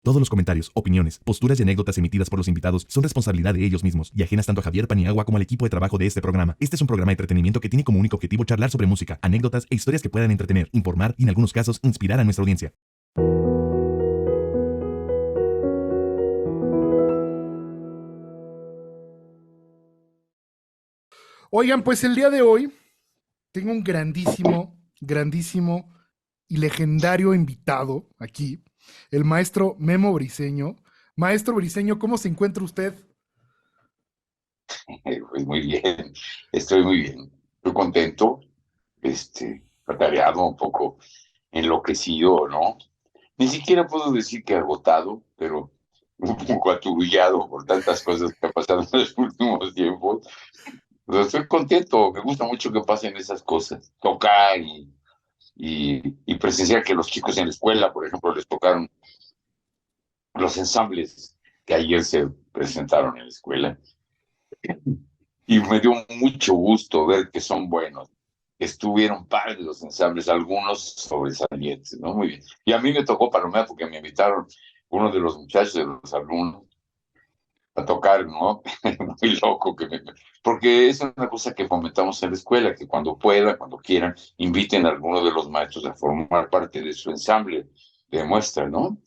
Todos los comentarios, opiniones, posturas y anécdotas emitidas por los invitados son responsabilidad de ellos mismos y ajenas tanto a Javier Paniagua como al equipo de trabajo de este programa. Este es un programa de entretenimiento que tiene como único objetivo charlar sobre música, anécdotas e historias que puedan entretener, informar y en algunos casos inspirar a nuestra audiencia. Oigan, pues el día de hoy tengo un grandísimo y legendario invitado aquí, el maestro Memo Briseño. Maestro Briseño, ¿cómo se encuentra usted? Pues muy bien, estoy muy bien, estoy contento, atareado, un poco enloquecido, ¿no? Ni siquiera puedo decir que agotado, pero un poco aturullado por tantas cosas que han pasado en los últimos tiempos. Pero estoy contento, me gusta mucho que pasen esas cosas, tocar y presenciar que los chicos en la escuela, por ejemplo, les tocaron los ensambles que ayer se presentaron en la escuela. Y me dio mucho gusto ver que son buenos. Estuvieron padres los ensambles, algunos sobresalientes, ¿no? Muy bien. Y a mí me tocó palomear porque me invitaron uno de los muchachos de los alumnos a tocar, ¿no? Muy loco porque es una cosa que fomentamos en la escuela, que cuando puedan, cuando quieran, inviten a alguno de los maestros a formar parte de su ensamble de muestra, ¿no?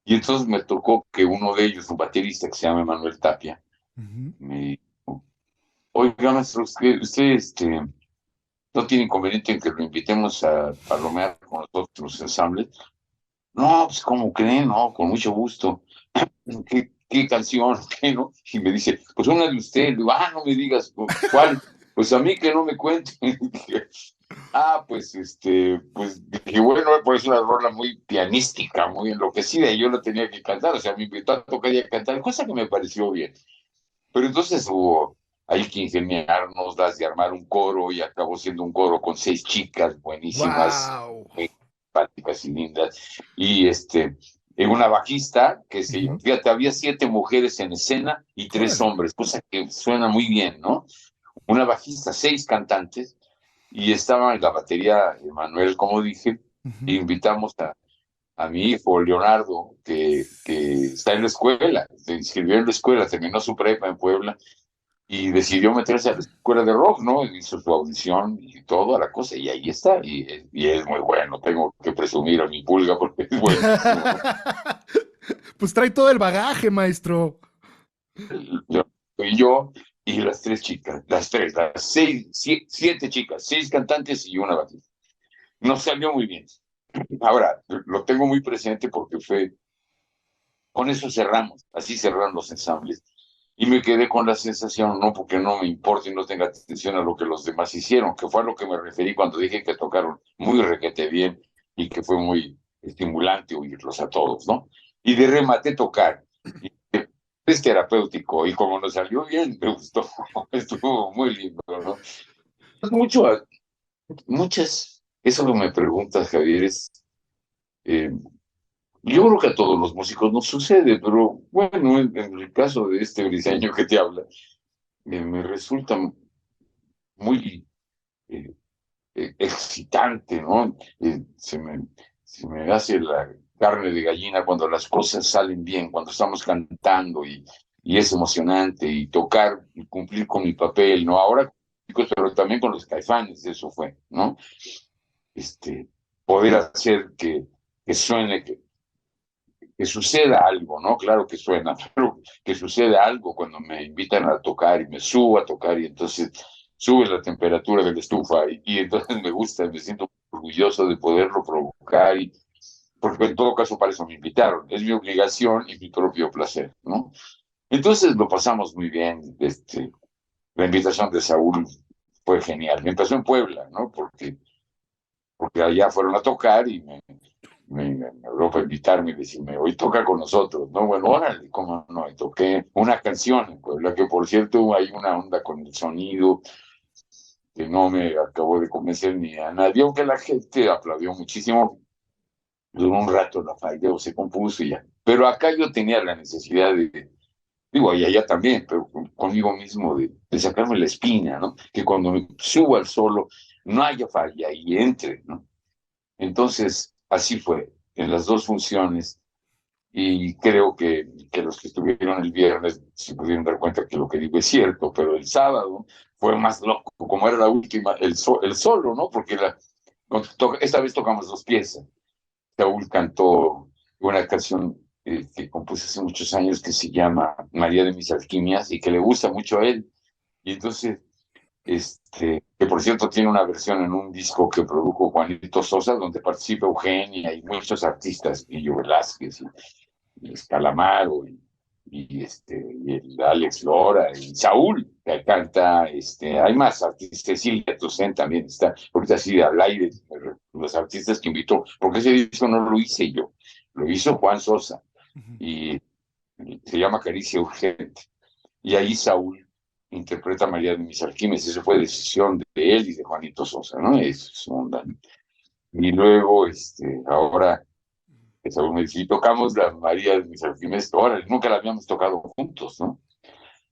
Y entonces me tocó que uno de ellos, un baterista que se llama Manuel Tapia, Ujú. me dijo: oiga, maestro, usted no tiene inconveniente en que lo invitemos a palomear con nosotros los ensambles. No, pues como creen, no, con mucho gusto. ¿Qué canción? ¿Qué no? Y me dice, pues una de usted. Le digo, no me digas, ¿cuál? Pues a mí que no me cuente. Dije, pues pues dije, bueno, pues una rola muy pianística, muy enloquecida, y yo lo tenía que cantar, o sea, me invitó a tocar y a cantar, cosa que me pareció bien. Pero entonces hubo hay que ingeniárnoslas de armar un coro y acabó siendo un coro con 6 chicas buenísimas, ¡Wow! muy simpáticas y lindas. Y una bajista Ujú. fíjate, había 7 mujeres en escena y tres Órale. hombres, cosa que suena muy bien, ¿no? Una bajista, 6 cantantes, y estaba en la batería Manuel, como dije, e Ujú. invitamos a mi hijo Leonardo, que está en la escuela, se inscribió en la escuela, terminó su prepa en Puebla y decidió meterse a la escuela de rock, ¿no? Hizo su audición y todo a la cosa, y ahí está, y es muy bueno, tengo que presumir a mi pulga porque es buenísimo, ¿no? Pues trae todo el bagaje, maestro. Yo, yo y las 3 chicas, las 7 chicas, 6 cantantes y una bajista. Nos salió muy bien. Ahora, lo tengo muy presente porque con eso cerramos, así cerraron los ensambles. Y me quedé con la sensación, no porque no me importe y no tenga atención a lo que los demás hicieron, que fue a lo que me referí cuando dije que tocaron muy requete bien y que fue muy estimulante oírlos a todos, ¿no? Y de remate tocar. Y es terapéutico y como nos salió bien, me gustó, estuvo muy lindo, ¿no? Mucho, eso que me preguntas, Javier, eh, yo creo que a todos los músicos nos sucede, pero bueno, en el caso de este briseño que te habla, me resulta muy eh, excitante, ¿no? Se me hace la carne de gallina cuando las cosas salen bien, cuando estamos cantando y es emocionante y tocar y cumplir con mi papel, ¿no? Ahora, pero también con los Caifanes, eso fue, ¿no? Este, poder hacer que suene, que suceda algo, ¿no? Claro que suena, pero que suceda algo cuando me invitan a tocar y me subo a tocar y entonces sube la temperatura de la estufa y entonces me gusta, me siento orgulloso de poderlo provocar porque en todo caso para eso me invitaron, es mi obligación y mi propio placer, ¿no? Entonces lo pasamos muy bien, la invitación de Saúl fue genial, me empezó en Puebla, ¿no? Porque allá fueron a tocar y me habló para invitarme y decirme, hoy toca con nosotros, ¿no? Bueno, órale, ¿cómo no? Y toqué una canción en Puebla, que por cierto hay una onda con el sonido que no me acabó de convencer ni a nadie, aunque la gente aplaudió muchísimo, duró un rato la falla o se compuso y ya. Pero acá yo tenía la necesidad digo, y allá también, pero conmigo mismo, de sacarme la espina, ¿no? Que cuando me subo al solo no haya falla y entre, ¿no? Entonces, así fue, en las 2 funciones Y creo que los que estuvieron el viernes se pudieron dar cuenta que lo que digo es cierto, pero el sábado fue más loco, como era la última, el solo, ¿no? Porque esta vez tocamos dos piezas. Saúl cantó una canción que compuse hace muchos años que se llama María de mis alquimias y que le gusta mucho a él. Y entonces, que por cierto tiene una versión en un disco que produjo Juanito Sosa, donde participa Eugenia y muchos artistas, Guillo Velázquez y Calamaro y el Alex Lora y Saúl, que canta, hay más artistas, Cecilia Toussaint también está, ahorita así al aire, los artistas que invitó, porque ese disco no lo hice yo, lo hizo Juan Sosa, Ujú. y se llama Caricia Urgente, y ahí Saúl interpreta a María de mis Alquimes, eso fue decisión de él y de Juanito Sosa, ¿no? Es su onda. Y luego, ahora Saúl me dice, y tocamos la María de mis Alquimes, ahora nunca la habíamos tocado juntos, ¿no?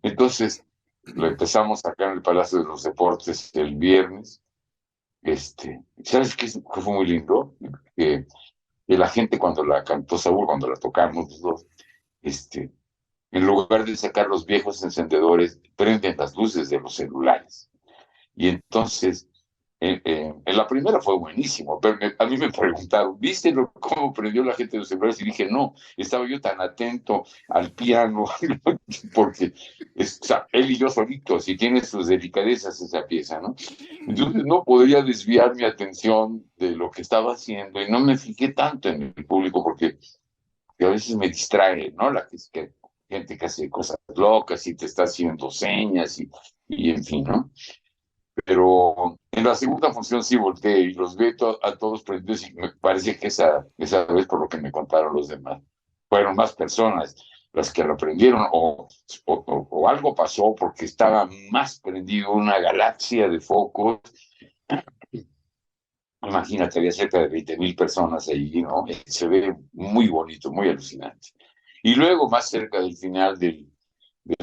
Entonces, lo empezamos acá en el Palacio de los Deportes el viernes. ¿Sabes qué fue muy lindo? Que la gente cuando la cantó Saúl, cuando la tocamos los dos, este, en lugar de sacar los viejos encendedores, prenden las luces de los celulares. Y entonces, en la primera fue buenísimo, pero a mí me preguntaron, ¿viste cómo prendió la gente de los celulares? Y dije, no, estaba yo tan atento al piano, porque o sea, él y yo solitos, y tiene sus delicadezas esa pieza, ¿no? Entonces no podría desviar mi atención de lo que estaba haciendo, y no me fijé tanto en el público, porque a veces me distrae, ¿no? Que gente que hace cosas locas y te está haciendo señas y en fin, ¿no? Pero en la segunda función sí volteé y los vi a todos prendidos y me parece que esa vez, por lo que me contaron los demás, fueron más personas las que lo prendieron o algo pasó porque estaba más prendido una galaxia de focos. Imagínate, había cerca de 20,000 personas ahí, ¿no? Se ve muy bonito, muy alucinante. Y luego, más cerca del final del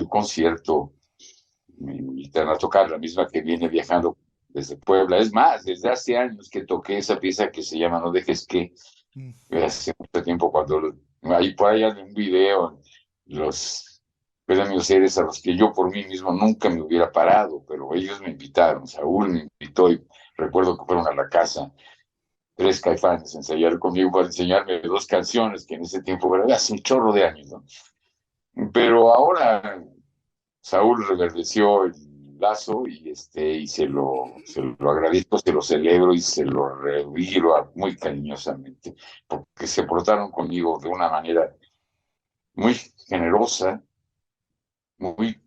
concierto, me invitan a tocar la misma que viene viajando desde Puebla. Es más, desde hace años que toqué esa pieza que se llama No dejes que, Mm. hace mucho tiempo cuando ahí por ahí hay un video, los premios seres a los que yo por mí mismo nunca me hubiera parado, pero ellos me invitaron, Saúl me invitó y recuerdo que fueron a la casa tres Caifanes a ensayar conmigo para enseñarme dos canciones que en ese tiempo, bueno, hace un chorro de años, ¿no? Pero ahora Saúl reverdeció el lazo y se lo agradezco, se lo celebro y se lo reviro muy cariñosamente, porque se portaron conmigo de una manera muy generosa, muy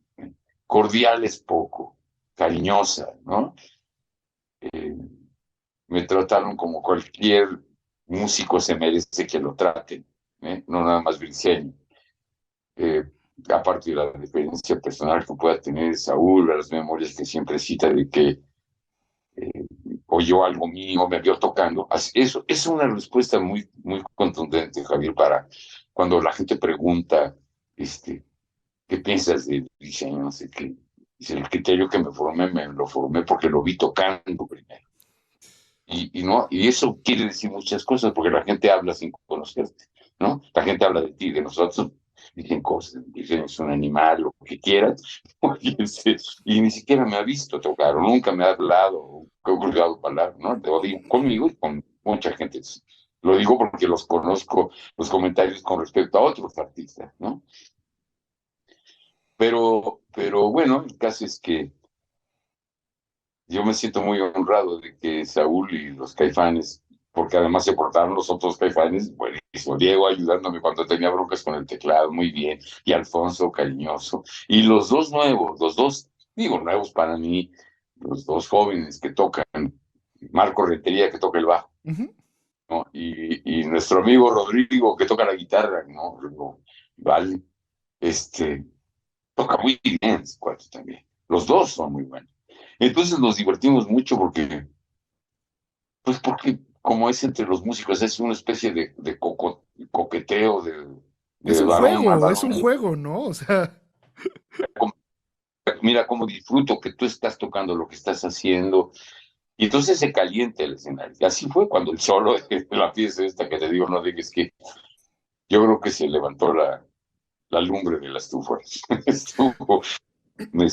cordial es poco, cariñosa, ¿no? Eh, Me trataron como cualquier músico se merece que lo traten, ¿eh? No nada más Briceño. Eh, Aparte de la diferencia personal que pueda tener Saúl, a las memorias que siempre cita de que eh, oyó algo mío, me vio tocando. Eso es una respuesta muy, muy contundente, Javier, para cuando la gente pregunta, ¿qué piensas de diseño? No sé qué. Dice, el criterio que me lo formé porque lo vi tocando primero. No, y eso quiere decir muchas cosas, porque la gente habla sin conocerte, ¿no? La gente habla de ti, de nosotros, dicen cosas, dicen es un animal, lo que quieras, y ni siquiera me ha visto tocar, o nunca me ha hablado, o he colgado palabras, ¿no? Lo digo conmigo y con mucha gente. Lo digo porque los conozco, los comentarios con respecto a otros artistas, ¿no? Pero bueno, el caso es que yo me siento muy honrado de que Saúl y los Caifanes, porque además se portaron los otros Caifanes, buenísimo. Diego ayudándome cuando tenía broncas con el teclado, muy bien. Y Alfonso, cariñoso. Y los dos nuevos, los dos, digo nuevos para mí, los dos jóvenes que tocan, Marco Rentería que toca el bajo, Ujú. ¿no? Y nuestro amigo Rodrigo que toca la guitarra, ¿no? Vale, este, toca muy bien ese cuarto también. Los dos son muy buenos. Entonces nos divertimos mucho porque como es entre los músicos, es una especie de coqueteo, de varón a Es un varón. juego, ¿no? O sea, Mira cómo disfruto que tú estás tocando lo que estás haciendo. Y entonces se calienta el escenario. Y así fue cuando el solo de la pieza esta que te digo, no digas que Yo creo que se levantó la lumbre de la estufa. Estuvo, me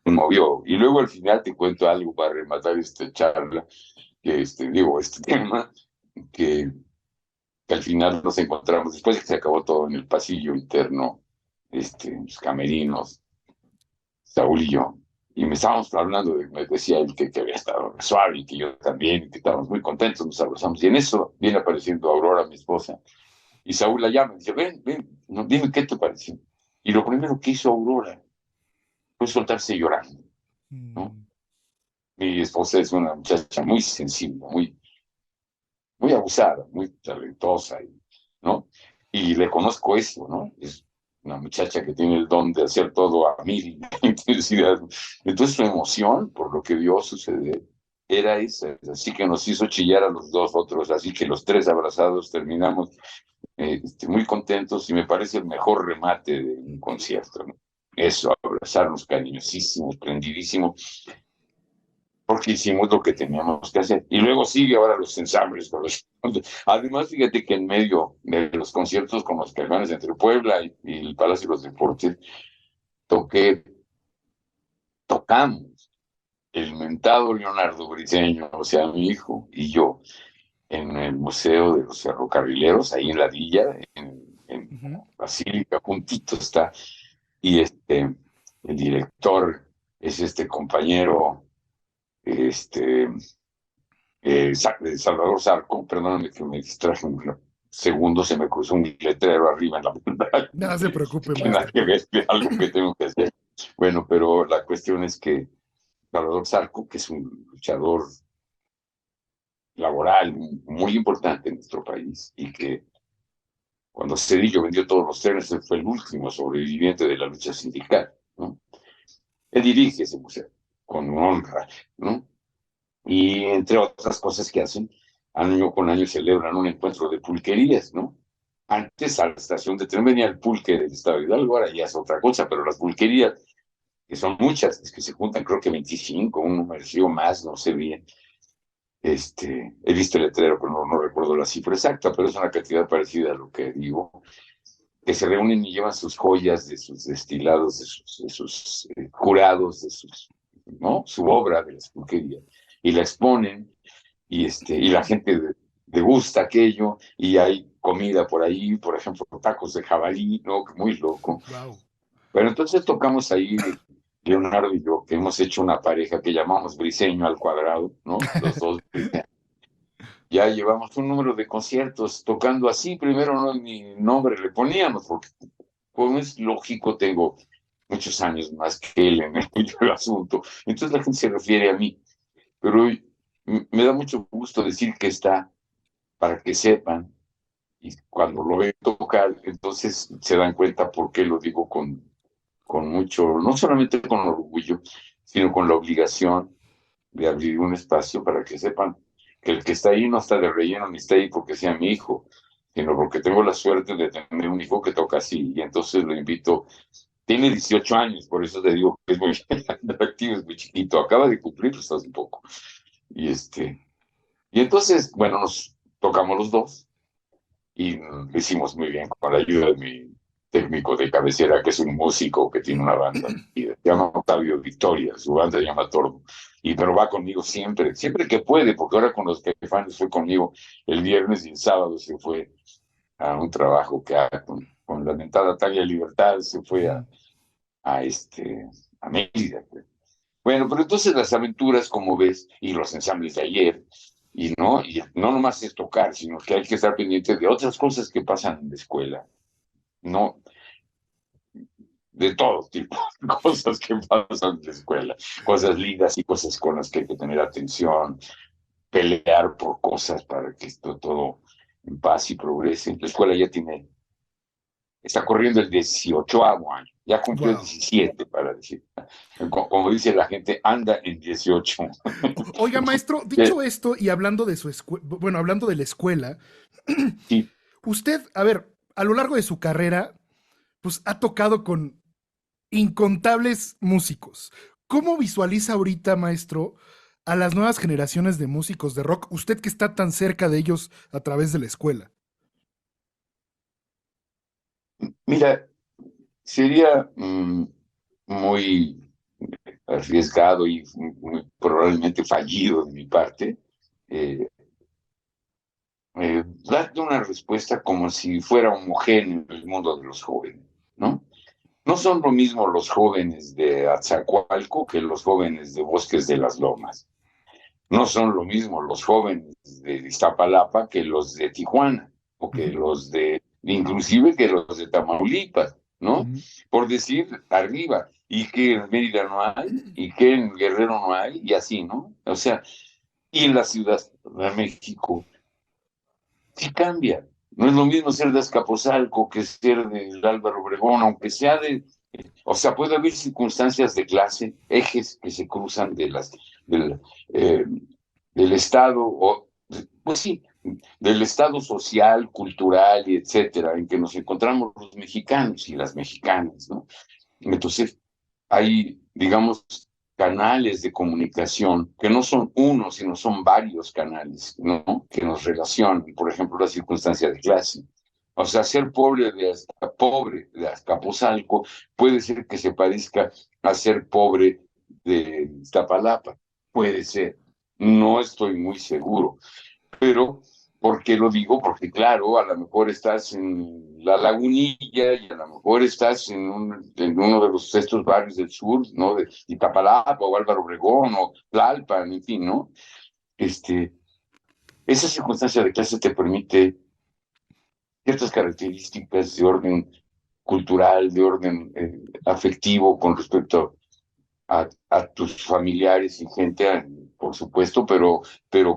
movió. Y luego al final te cuento algo para rematar esta charla, este tema, que, que al final nos encontramos, después de que se acabó todo en el pasillo interno, los camerinos, Saúl y yo, y me estábamos hablando, me decía él que había estado suave y que yo también, y que estábamos muy contentos, nos abrazamos, y en eso viene apareciendo Aurora, mi esposa, y Saúl la llama y dice, ven, no, dime qué te pareció. Y lo primero que hizo Aurora fue soltarse llorando, ¿no? Mm. Mi esposa es una muchacha muy sensible, muy abusada, muy talentosa, ¿no? Y le conozco eso, ¿no? Es una muchacha que tiene el don de hacer todo a mil intensidad. Entonces su emoción por lo que vio suceder era esa, así que nos hizo chillar a los dos otros, así que los tres abrazados terminamos muy contentos y me parece el mejor remate de un concierto, ¿no? Eso, abrazarnos cariñosísimos, prendidísimos, porque hicimos lo que teníamos que hacer. Y luego sigue ahora los ensambles. Además, fíjate que en medio de los conciertos con los Caifanes entre Puebla y el Palacio de los Deportes, toqué, tocamos el mentado Leonardo Briseño, o sea, mi hijo, y yo, en el Museo de los Ferrocarrileros, ahí en la villa, en Ujú. Basílica, juntito está, y el director es este compañero, este, Salvador Sarco, perdóname que me distraje un segundo, se me cruzó un letrero arriba en la pantalla, Nada se preocupe, que nada maestro. que ver, que algo que tengo que hacer. Bueno, pero la cuestión es que Salvador Sarco, que es un luchador laboral muy importante en nuestro país, y que cuando Cedillo vendió todos los trenes, él fue el último sobreviviente de la lucha sindical, ¿no? Él dirige ese museo con honra, ¿no? Y entre otras cosas que hacen, año con año celebran un encuentro de pulquerías, ¿no? Antes a la estación de tren venía el pulque del Estado de Hidalgo, ahora ya es otra cosa, pero las pulquerías, que son muchas, es que se juntan, creo que 25, un número más, no sé bien. He visto el letrero, pero no recuerdo la cifra exacta, pero es una cantidad parecida a lo que digo, que se reúnen y llevan sus joyas, de sus destilados, de sus jurados, ¿no? Su obra de las pulquerías, y la exponen y la gente degusta aquello y hay comida por ahí, por ejemplo, tacos de jabalí, ¿no? Muy loco. Wow. Pero entonces tocamos ahí, Leonardo y yo, que hemos hecho una pareja que llamamos Briseño al cuadrado, ¿no? Los dos. Ya llevamos un número de conciertos tocando así, primero no ni nombre le poníamos, porque como es lógico, tengo muchos años más que él en el asunto, entonces la gente se refiere a mí, pero me da mucho gusto decir que está para que sepan, y cuando lo ven tocar, entonces se dan cuenta por qué lo digo con mucho, no solamente con orgullo, sino con la obligación de abrir un espacio para que sepan que el que está ahí no está de relleno ni está ahí porque sea mi hijo, sino porque tengo la suerte de tener un hijo que toca así, y entonces lo invito. Tiene 18 años, por eso te digo que es muy atractivo, es muy chiquito, acaba de cumplir hasta hace un poco. Y entonces, bueno, nos tocamos los dos y lo hicimos muy bien con la ayuda de mi técnico de cabecera, que es un músico que tiene una banda, y se llama Octavio Victoria, su banda se llama Tordo, pero va conmigo siempre, siempre que puede, porque ahora con los Caifanes fue conmigo el viernes y el sábado se fue a un trabajo que haga con la mentada Talla Libertad, se fue Ujú. a, a Mérida. Bueno, pero entonces las aventuras, como ves, y los ensambles de ayer, y no nomás es tocar, sino que hay que estar pendiente de otras cosas que pasan en la escuela, no de todo tipo de cosas que pasan en la escuela, cosas lindas y cosas con las que hay que tener atención, pelear por cosas para que esto todo en paz y progrese. La escuela ya está corriendo el 18º año, ya cumplió el Wow. 17, para decir. Como dice la gente, anda en 18. Oiga, maestro, dicho esto y hablando de su escuela, bueno, hablando de la escuela, Sí, usted, a ver, a lo largo de su carrera, pues ha tocado con incontables músicos. ¿Cómo visualiza ahorita, maestro, a las nuevas generaciones de músicos de rock? Usted que está tan cerca de ellos a través de la escuela. Mira, sería muy arriesgado y muy probablemente fallido de mi parte eh, darte una respuesta como si fuera homogéneo el mundo de los jóvenes, ¿no? No son lo mismo los jóvenes de Atzacoalco que los jóvenes de Bosques de las Lomas. No son lo mismo los jóvenes de Iztapalapa que los de Tijuana, o que Ujú, los de, inclusive que los de Tamaulipas, ¿no? ujú. Por decir arriba, y que en Mérida no hay, y que en Guerrero no hay, y así, ¿no? O sea, y en la Ciudad de México sí cambia. No es lo mismo ser de Azcapotzalco que ser del Álvaro Obregón, aunque sea de, o sea, puede haber circunstancias de clase, ejes que se cruzan del, eh, del Estado, o, pues sí, del Estado social, cultural y etcétera, en que nos encontramos los mexicanos y las mexicanas, ¿no? Entonces, hay, digamos, canales de comunicación que no son uno, sino son varios canales, ¿no? Que nos relacionan, por ejemplo, la circunstancia de clase. O sea, ser pobre de Azcapotzalco puede ser que se parezca a ser pobre de Iztapalapa. Puede ser. No estoy muy seguro. Pero, ¿por qué lo digo? Porque claro, a lo mejor estás en La Lagunilla y a lo mejor estás en uno de estos barrios del sur, ¿no? De Iztapalapa o Álvaro Obregón o Tlalpan, en fin, ¿no? Este, esa circunstancia de clase te permite ciertas características de orden cultural, de orden afectivo con respecto a tus familiares y gente, por supuesto, pero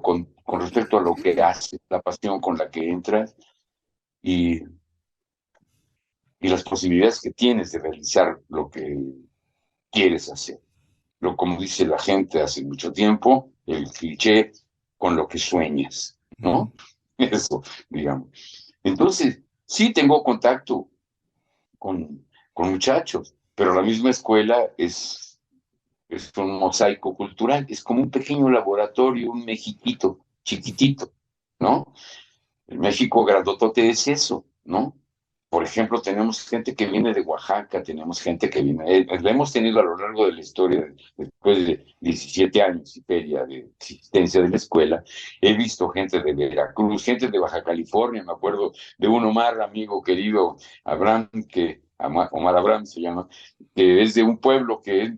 con respecto a lo que haces, la pasión con la que entras y, y las posibilidades que tienes de realizar lo que quieres hacer. Lo como dice la gente hace mucho tiempo, el cliché con lo que sueñas, Ujú. ¿no? Eso, digamos. Entonces, sí tengo contacto con muchachos, pero la misma escuela es un mosaico cultural, es como un pequeño laboratorio, un Mexiquito chiquitito, ¿no? El México grandotote es eso, ¿no? Por ejemplo, tenemos gente que viene de Oaxaca, tenemos gente que viene, la hemos tenido a lo largo de la historia, después de 17 años y feria de existencia de la escuela, he visto gente de Veracruz, gente de Baja California, me acuerdo de un Omar, amigo querido, Abraham, Omar Abraham se llama, que es de un pueblo que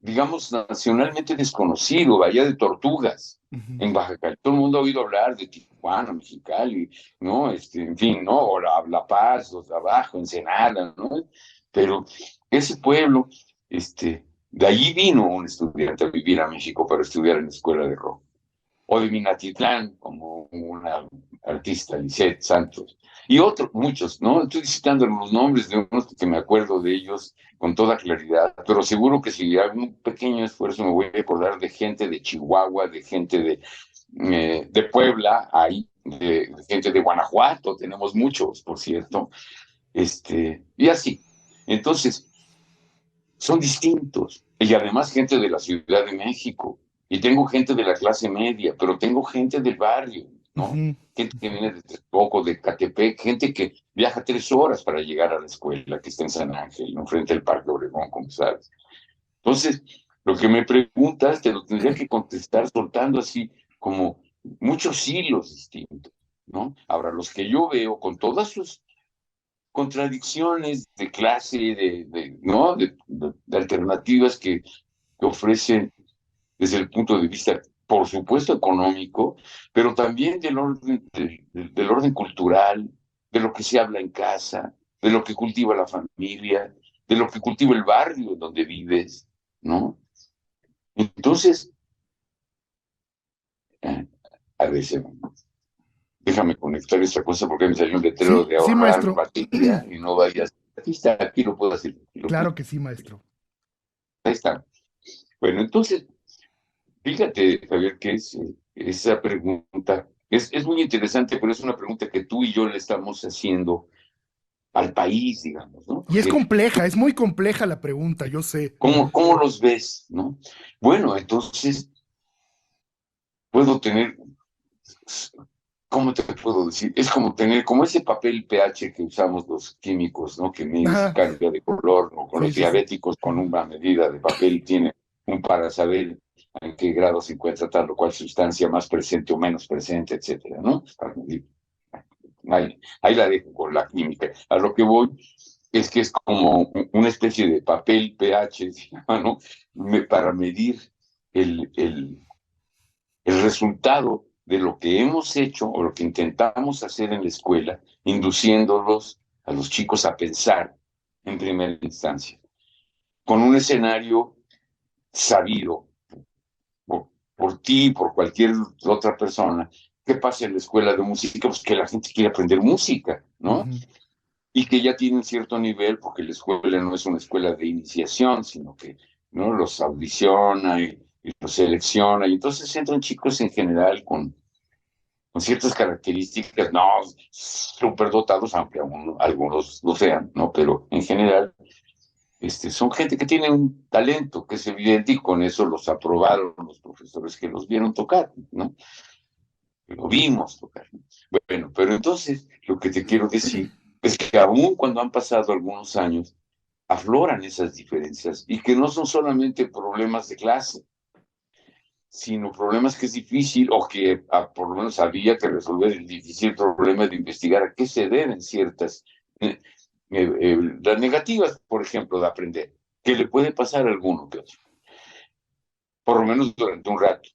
digamos, nacionalmente desconocido, allá de Tortugas, Ujú. en Baja California. Todo el mundo ha oído hablar de Tijuana, Mexicali, ¿no? En fin, ¿no? O La Paz, los de abajo, Ensenada, ¿no? Pero ese pueblo, de allí vino un estudiante a vivir a México para estudiar en la escuela de rock o de Minatitlán, como una artista, Lisette Santos, y otros, muchos, ¿no? Estoy citando los nombres de unos que me acuerdo de ellos con toda claridad, pero seguro que si hago un pequeño esfuerzo me voy a acordar de gente de Chihuahua, de gente de Puebla, ahí, de gente de Guanajuato, tenemos muchos, por cierto, y así. Entonces, son distintos. Y además gente de la Ciudad de México. Y tengo gente de la clase media, pero tengo gente del barrio, ¿no? Ujú, Gente que ujú. viene de Texcoco, de Catepec, gente que viaja 3 horas para llegar a la escuela, que está en San Ángel, ¿no? Frente al Parque Obregón, como sabes. Entonces, lo que me preguntas, te lo tendría que contestar soltando así como muchos hilos distintos, ¿no? Ahora, los que yo veo con todas sus contradicciones de clase, ¿no? De alternativas que ofrecen desde el punto de vista, por supuesto, económico, pero también del orden cultural, de lo que se habla en casa, de lo que cultiva la familia, de lo que cultiva el barrio en donde vives, ¿no? Entonces, eh, a veces, déjame conectar esta cosa porque me salió un letrero Sí, de sí, ahorrar maestro. batería y no vayas. Aquí lo puedo hacer, aquí lo Claro puse. que sí, maestro. Ahí está. Bueno, entonces, fíjate, Javier, que esa pregunta es muy interesante, pero es una pregunta que tú y yo le estamos haciendo al país, digamos, ¿no? Y es Porque, compleja, es muy compleja la pregunta, yo sé. ¿cómo los ves, no? Bueno, entonces puedo tener ¿cómo te puedo decir? Es como tener, como ese papel pH que usamos los químicos, ¿no? Que mide si Ajá. cambia de color, o con Sí, los sí, sí. diabéticos, con una medida de papel, tiene un para saber en qué grado se encuentra tal o cual sustancia más presente o menos presente, etcétera, ¿no? Para medir. Ahí la dejo con la química. A lo que voy es que es como una especie de papel pH, se llama, ¿no? Para medir el el resultado de lo que hemos hecho o lo que intentamos hacer en la escuela, induciéndolos a los chicos a pensar en primera instancia, con un escenario sabido por ti, por cualquier otra persona. ¿Qué pasa en la escuela de música? Pues que la gente quiere aprender música, ¿no? Ujú. Y que ya tienen cierto nivel, porque la escuela no es una escuela de iniciación, sino que, ¿no?, los audiciona y los selecciona, y entonces entran chicos en general con ciertas características, no súper dotados, aunque algunos lo sean, ¿no? Pero en general, son gente que tiene un talento que es evidente, y con eso los aprobaron los profesores que los vieron tocar, ¿no? Lo vimos tocar. Bueno, pero entonces lo que te quiero decir es que aún cuando han pasado algunos años, afloran esas diferencias, y que no son solamente problemas de clase, sino problemas que es difícil, o que por lo menos había que resolver el difícil problema de investigar a qué se deben ciertas, las negativas, por ejemplo, de aprender, que le puede pasar a alguno que otro, por lo menos durante un rato,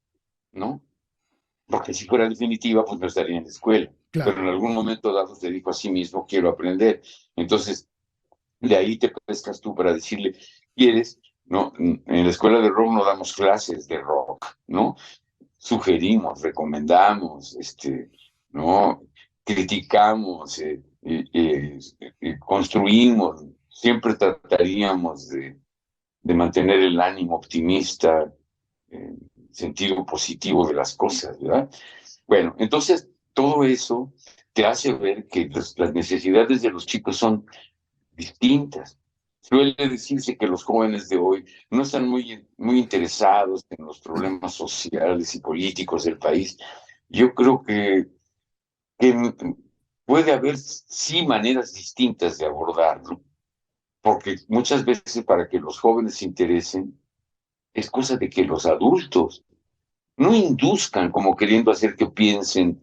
¿no? Porque si fuera definitiva, pues no estaría en la escuela, pero Claro. en algún momento dado se dijo a sí mismo, quiero aprender. Entonces, de ahí te pescas tú para decirle, ¿quieres? ¿No? En la escuela de rock no damos clases de rock, ¿no? Sugerimos, recomendamos, ¿no? Criticamos, construimos, siempre trataríamos de mantener el ánimo optimista, sentido positivo de las cosas, ¿verdad? Bueno, entonces todo eso te hace ver que las necesidades de los chicos son distintas. Suele decirse que los jóvenes de hoy no están muy interesados en los problemas sociales y políticos del país. Yo creo que puede haber sí maneras distintas de abordarlo, porque muchas veces para que los jóvenes se interesen es cosa de que los adultos no induzcan como queriendo hacer que piensen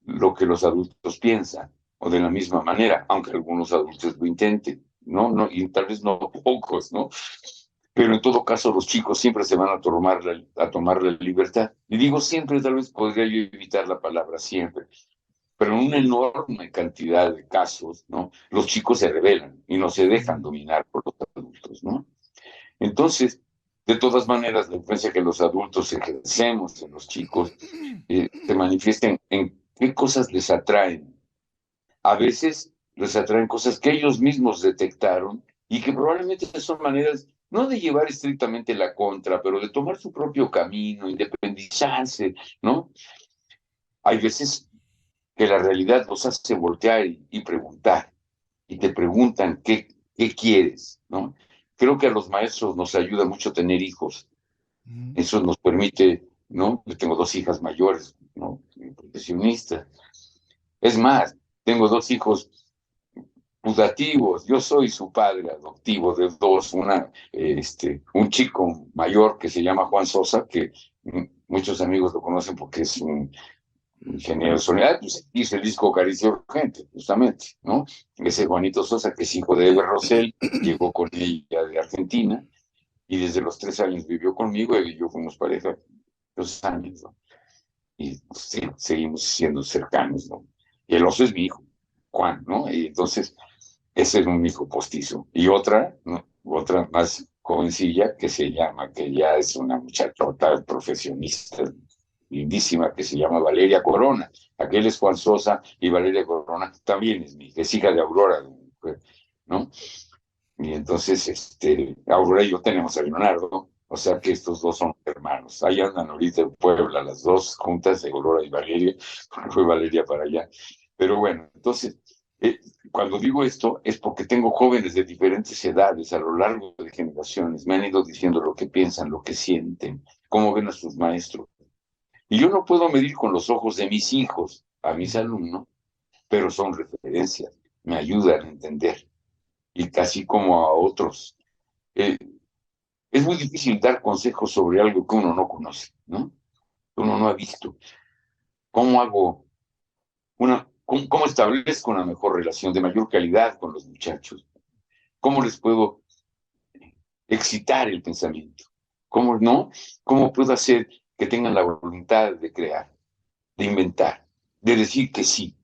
lo que los adultos piensan, o de la misma manera, aunque algunos adultos lo intenten, ¿no? No, y tal vez no pocos, ¿no? Pero en todo caso los chicos siempre se van a tomar la libertad. Y digo siempre, tal vez podría yo evitar la palabra siempre, pero en una enorme cantidad de casos, ¿no? Los chicos se rebelan y no se dejan Ujú. dominar por los adultos, ¿no? Entonces, de todas maneras, la influencia que los adultos ejercemos en los chicos se manifiesta en qué cosas les atraen. A veces les atraen cosas que ellos mismos detectaron, y que probablemente son maneras no de llevar estrictamente la contra, pero de tomar su propio camino, independizarse, ¿no? Hay veces que la realidad los hace voltear y preguntar, y te preguntan qué quieres, ¿no? Creo que a los maestros nos ayuda mucho tener hijos. Ujú. Eso nos permite, ¿no? Yo tengo dos hijas mayores, ¿no? Profesionistas. Es más, tengo dos hijos putativos. Yo soy su padre adoptivo de dos, un chico mayor que se llama Juan Sosa, que muchos amigos lo conocen porque es un ingeniero de sonido. Pues hizo el disco Caricia Urgente, justamente, ¿no? Ese Juanito Sosa, que es hijo de Eber Rosell, llegó con ella de Argentina, y desde los 3 años vivió conmigo, y yo fuimos pareja 2 años, ¿no? Y sí, seguimos siendo cercanos, ¿no? Y el oso es mi hijo, Juan, ¿no? Y entonces, ese es un hijo postizo. Y otra, ¿no? Otra más jovencilla, que ya es una muchachota profesionista lindísima, que se llama Valeria Corona. Aquel es Juan Sosa, y Valeria Corona también es mi hija, es hija de Aurora, ¿no? Y entonces, Aurora y yo tenemos a Leonardo, o sea que estos dos son hermanos. Ahí andan ahorita en Puebla, las dos juntas, Aurora y Valeria, porque fue Valeria para allá. Pero bueno, entonces, eh, cuando digo esto es porque tengo jóvenes de diferentes edades a lo largo de generaciones. Me han ido diciendo lo que piensan, lo que sienten, cómo ven a sus maestros. Y yo no puedo medir con los ojos de mis hijos a mis alumnos, pero son referencias, me ayudan a entender, y casi como a otros. Eh, es muy difícil dar consejos sobre algo que uno no conoce, ¿no? Uno no ha visto. ¿Cómo hago cómo establezco una mejor relación de mayor calidad con los muchachos? ¿Cómo les puedo excitar el pensamiento? ¿Cómo no? ¿Cómo puedo hacer que tengan la voluntad de crear, de inventar, de decir que sí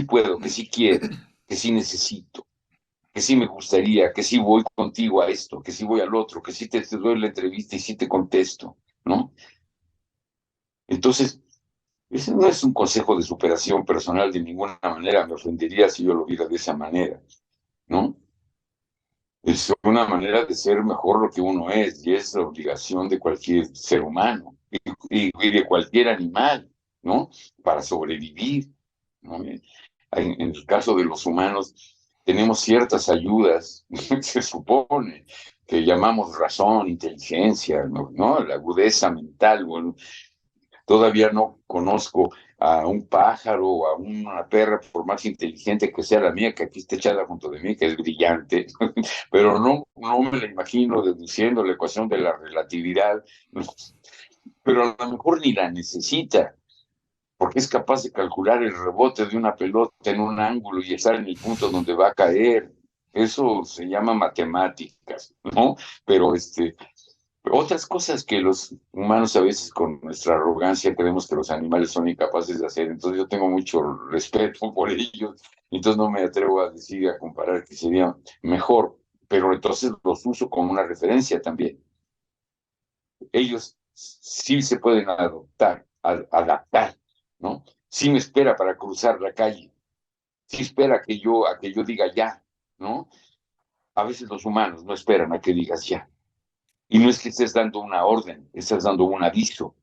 puedo, que sí quiero, que sí necesito, que sí me gustaría, que sí voy contigo a esto, que sí voy al otro, que sí te doy la entrevista y sí te contesto, ¿no? Entonces, ese no es un consejo de superación personal de ninguna manera, me ofendería si yo lo viera de esa manera, ¿no? Es una manera de ser mejor lo que uno es, y es la obligación de cualquier ser humano y de cualquier animal, ¿no? Para sobrevivir, ¿no? En el caso de los humanos, tenemos ciertas ayudas, se supone, que llamamos razón, inteligencia, ¿no? La agudeza mental. Bueno, todavía no conozco a un pájaro o a una perra, por más inteligente que sea la mía, que aquí está echada junto de mí, que es brillante, pero no me la imagino deduciendo la ecuación de la relatividad, pero a lo mejor ni la necesita, porque es capaz de calcular el rebote de una pelota en un ángulo y estar en el punto donde va a caer. Eso se llama matemáticas, ¿no? Pero otras cosas que los humanos a veces con nuestra arrogancia creemos que los animales son incapaces de hacer. Entonces yo tengo mucho respeto por ellos, entonces no me atrevo a decir, a comparar que sería mejor, pero entonces los uso como una referencia también. Ellos sí se pueden adaptar, ¿no? Sí me espera para cruzar la calle, sí espera a que yo diga ya, ¿no? A veces los humanos no esperan a que digas ya. Y no es que estés dando una orden, estás dando un aviso.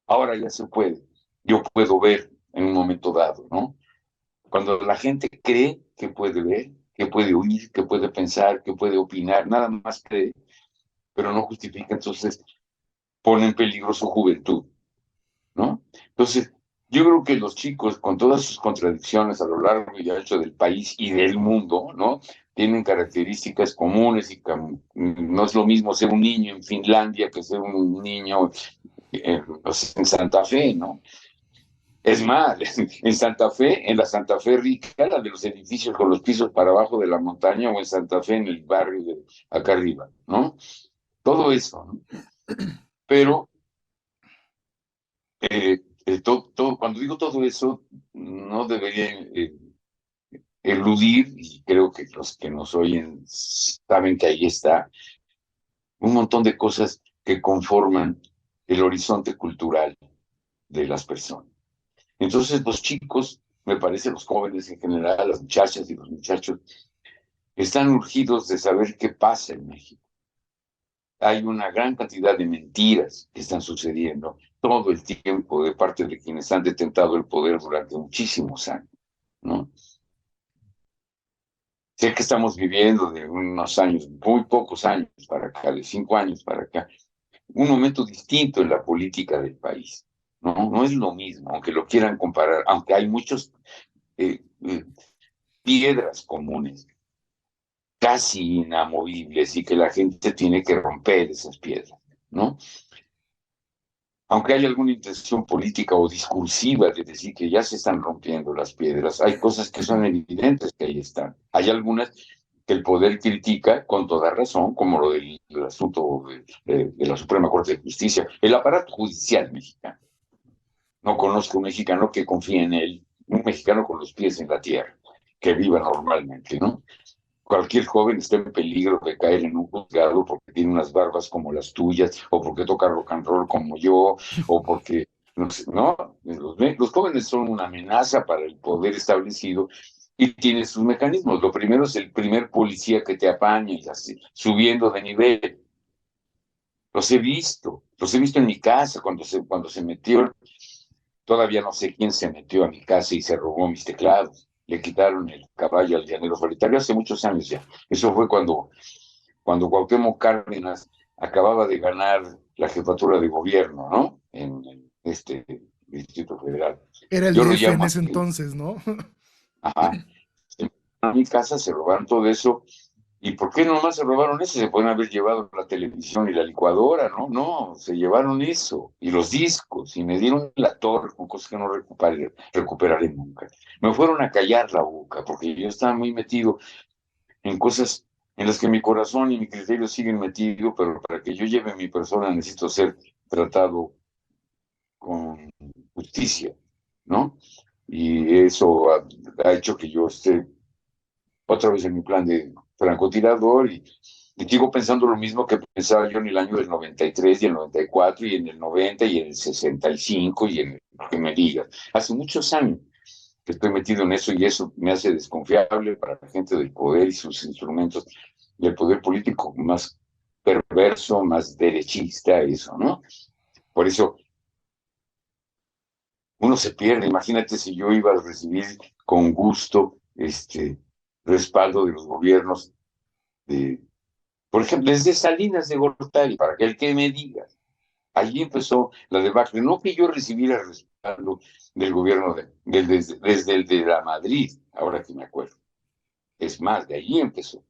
Ahora ya se puede. Yo puedo ver en un momento dado, ¿no? Cuando la gente cree que puede ver, que puede oír, que puede pensar, que puede opinar, nada más cree, pero no justifica, entonces pone en peligro su juventud, ¿no? Entonces, yo creo que los chicos, con todas sus contradicciones a lo largo y ancho del país y del mundo, ¿no? Tienen características comunes y no es lo mismo ser un niño en Finlandia que ser un niño en Santa Fe, ¿no? Es más, en Santa Fe, en la Santa Fe rica, la de los edificios con los pisos para abajo de la montaña, o en Santa Fe, en el barrio de acá arriba, ¿no? Todo eso, ¿no? Pero cuando digo todo eso, no debería eludir, y creo que los que nos oyen saben que ahí está, un montón de cosas que conforman el horizonte cultural de las personas. Entonces, los chicos, me parece, los jóvenes en general, las muchachas y los muchachos, están urgidos de saber qué pasa en México. Hay una gran cantidad de mentiras que están sucediendo todo el tiempo de parte de quienes han detentado el poder durante muchísimos años, ¿no? Sé que estamos viviendo de unos años, muy pocos años para acá, de 5 años para acá, un momento distinto en la política del país, ¿no? No es lo mismo, aunque lo quieran comparar, aunque hay muchos piedras comunes, casi inamovibles, y que la gente tiene que romper esas piedras, ¿no? Aunque hay alguna intención política o discursiva de decir que ya se están rompiendo las piedras, hay cosas que son evidentes que ahí están. Hay algunas que el poder critica con toda razón, como lo del asunto de la Suprema Corte de Justicia, el aparato judicial mexicano. No conozco un mexicano que confíe en él, un mexicano con los pies en la tierra, que viva normalmente, ¿no? Cualquier joven está en peligro de caer en un juzgado porque tiene unas barbas como las tuyas, o porque toca rock and roll como yo, o porque, no sé, no, los jóvenes son una amenaza para el poder establecido y tiene sus mecanismos. Lo primero es el primer policía que te apaña y así, subiendo de nivel. Los he visto en mi casa cuando se metió, todavía no sé quién se metió a mi casa y se robó mis teclados. Le quitaron el caballo al llanero solitario hace muchos años ya. Eso fue cuando Cuauhtémoc Cárdenas acababa de ganar la jefatura de gobierno, ¿no? Distrito Federal. Era el Yo lo DF en llamo ese así. entonces, ¿no? Ajá. A mi casa se robaron todo eso. ¿Y por qué nomás se robaron eso? Se pueden haber llevado la televisión y la licuadora, ¿no? No, se llevaron eso y los discos y me dieron la torre con cosas que no recuperaré nunca. Me fueron a callar la boca porque yo estaba muy metido en cosas en las que mi corazón y mi criterio siguen metidos, pero para que yo lleve mi persona necesito ser tratado con justicia, ¿no? Y eso ha hecho que yo esté otra vez en mi plan de francotirador y sigo pensando lo mismo que pensaba yo en el año del 93 y el 94 y en el 90 y en el 65 y en lo que me digas. Hace muchos años que estoy metido en eso y eso me hace desconfiable para la gente del poder y sus instrumentos del poder político más perverso, más derechista, eso, ¿no? Por eso uno se pierde. Imagínate si yo iba a recibir con gusto respaldo de los gobiernos de, por ejemplo, desde Salinas de Gortari, para que el que me diga, allí empezó la debacle, no que yo recibiera respaldo del gobierno desde el de la Madrid, ahora que me acuerdo. Es más, de allí empezó.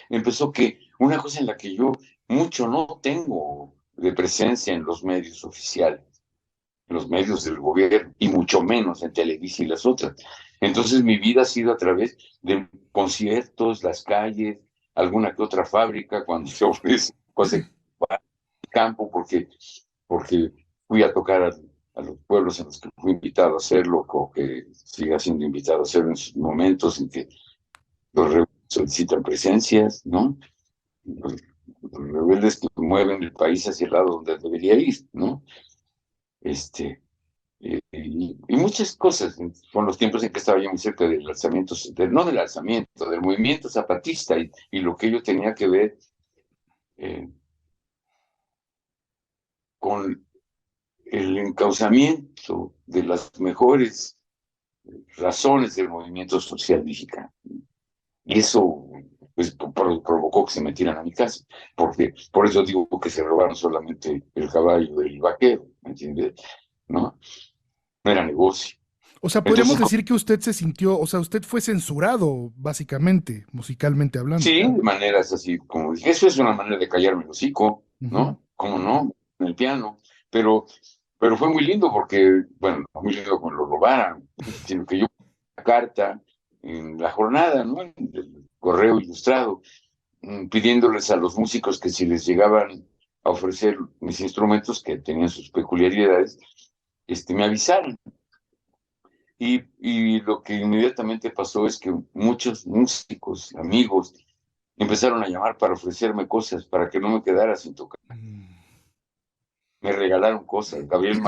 Empezó que una cosa en la que yo mucho no tengo de presencia en los medios oficiales, en los medios del gobierno, y mucho menos en Televisa y las otras. Entonces mi vida ha sido a través de conciertos, las calles, alguna que otra fábrica, cuando se ofrece cosas campo, porque fui a tocar a los pueblos en los que fui invitado a hacerlo, o que siga siendo invitado a hacerlo en sus momentos en que los rebeldes solicitan presencias, ¿no? Los rebeldes que mueven el país hacia el lado donde debería ir, ¿no? Y muchas cosas. Con los tiempos en que estaba yo muy cerca del alzamiento, no del alzamiento, del movimiento zapatista y lo que yo tenía que ver eh, con el encauzamiento de las mejores razones del movimiento social mexicano. Y eso pues, provocó que se metieran a mi casa, porque por eso digo que se robaron solamente el caballo del vaquero, ¿me entiendes? ¿No? No era negocio. O sea, podríamos Entonces, decir que usted se sintió, o sea, usted fue censurado, básicamente, musicalmente hablando. sí, de maneras así, como dije, eso es una manera de callarme el hocico, Ujú. ¿no? ¿Cómo no? En el piano. Pero, pero fue muy lindo porque, bueno, no muy lindo cuando lo robaran, sino que yo una carta en la jornada, ¿no? En el correo ilustrado, pidiéndoles a los músicos que si les llegaban a ofrecer mis instrumentos, que tenían sus peculiaridades, me avisaran. Y lo que inmediatamente pasó es que muchos músicos, amigos, empezaron a llamar para ofrecerme cosas, para que no me quedara sin tocar. Mm. Me regalaron cosas, Gabriel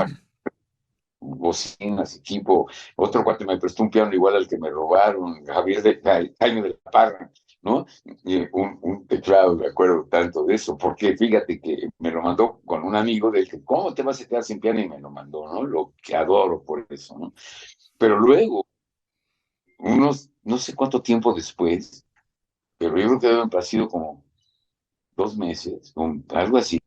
bocinas, equipo, otro cuate me prestó un piano igual al que me robaron, Jaime de la Parra, ¿no? Y un teclado, me acuerdo tanto de eso, porque fíjate que me lo mandó con un amigo del que, ¿cómo te vas a quedar sin piano? Y me lo mandó, ¿no? Lo que adoro por eso, ¿no? Pero luego, no sé cuánto tiempo después, pero yo creo que deben haber sido como 2 meses, algo así.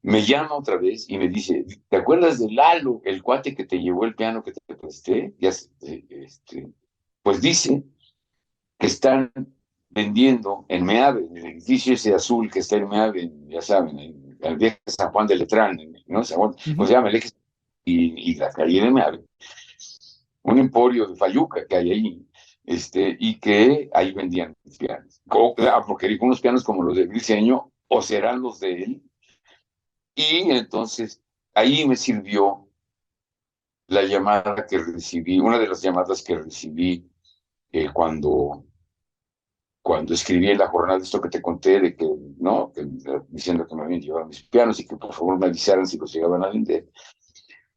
Me llama otra vez y me dice, ¿te acuerdas de Lalo, el cuate que te llevó el piano que te presté? Pues dice que están vendiendo en Meave, en el edificio ese azul que está en Meave, ya saben, en el viejo San Juan de Letrán, ¿no? O Ujú. sea, el eje y la calle de Meave, un emporio de Fayuca que hay ahí, y que ahí vendían pianos. Porque dijo unos pianos como los de Briceño, o serán los de él. Y entonces ahí me sirvió la llamada que recibí, una de las llamadas que recibí cuando escribí en la jornada esto que te conté, de que, ¿no? Diciendo que me habían llevado mis pianos y que por favor me avisaran si los llegaban a vender.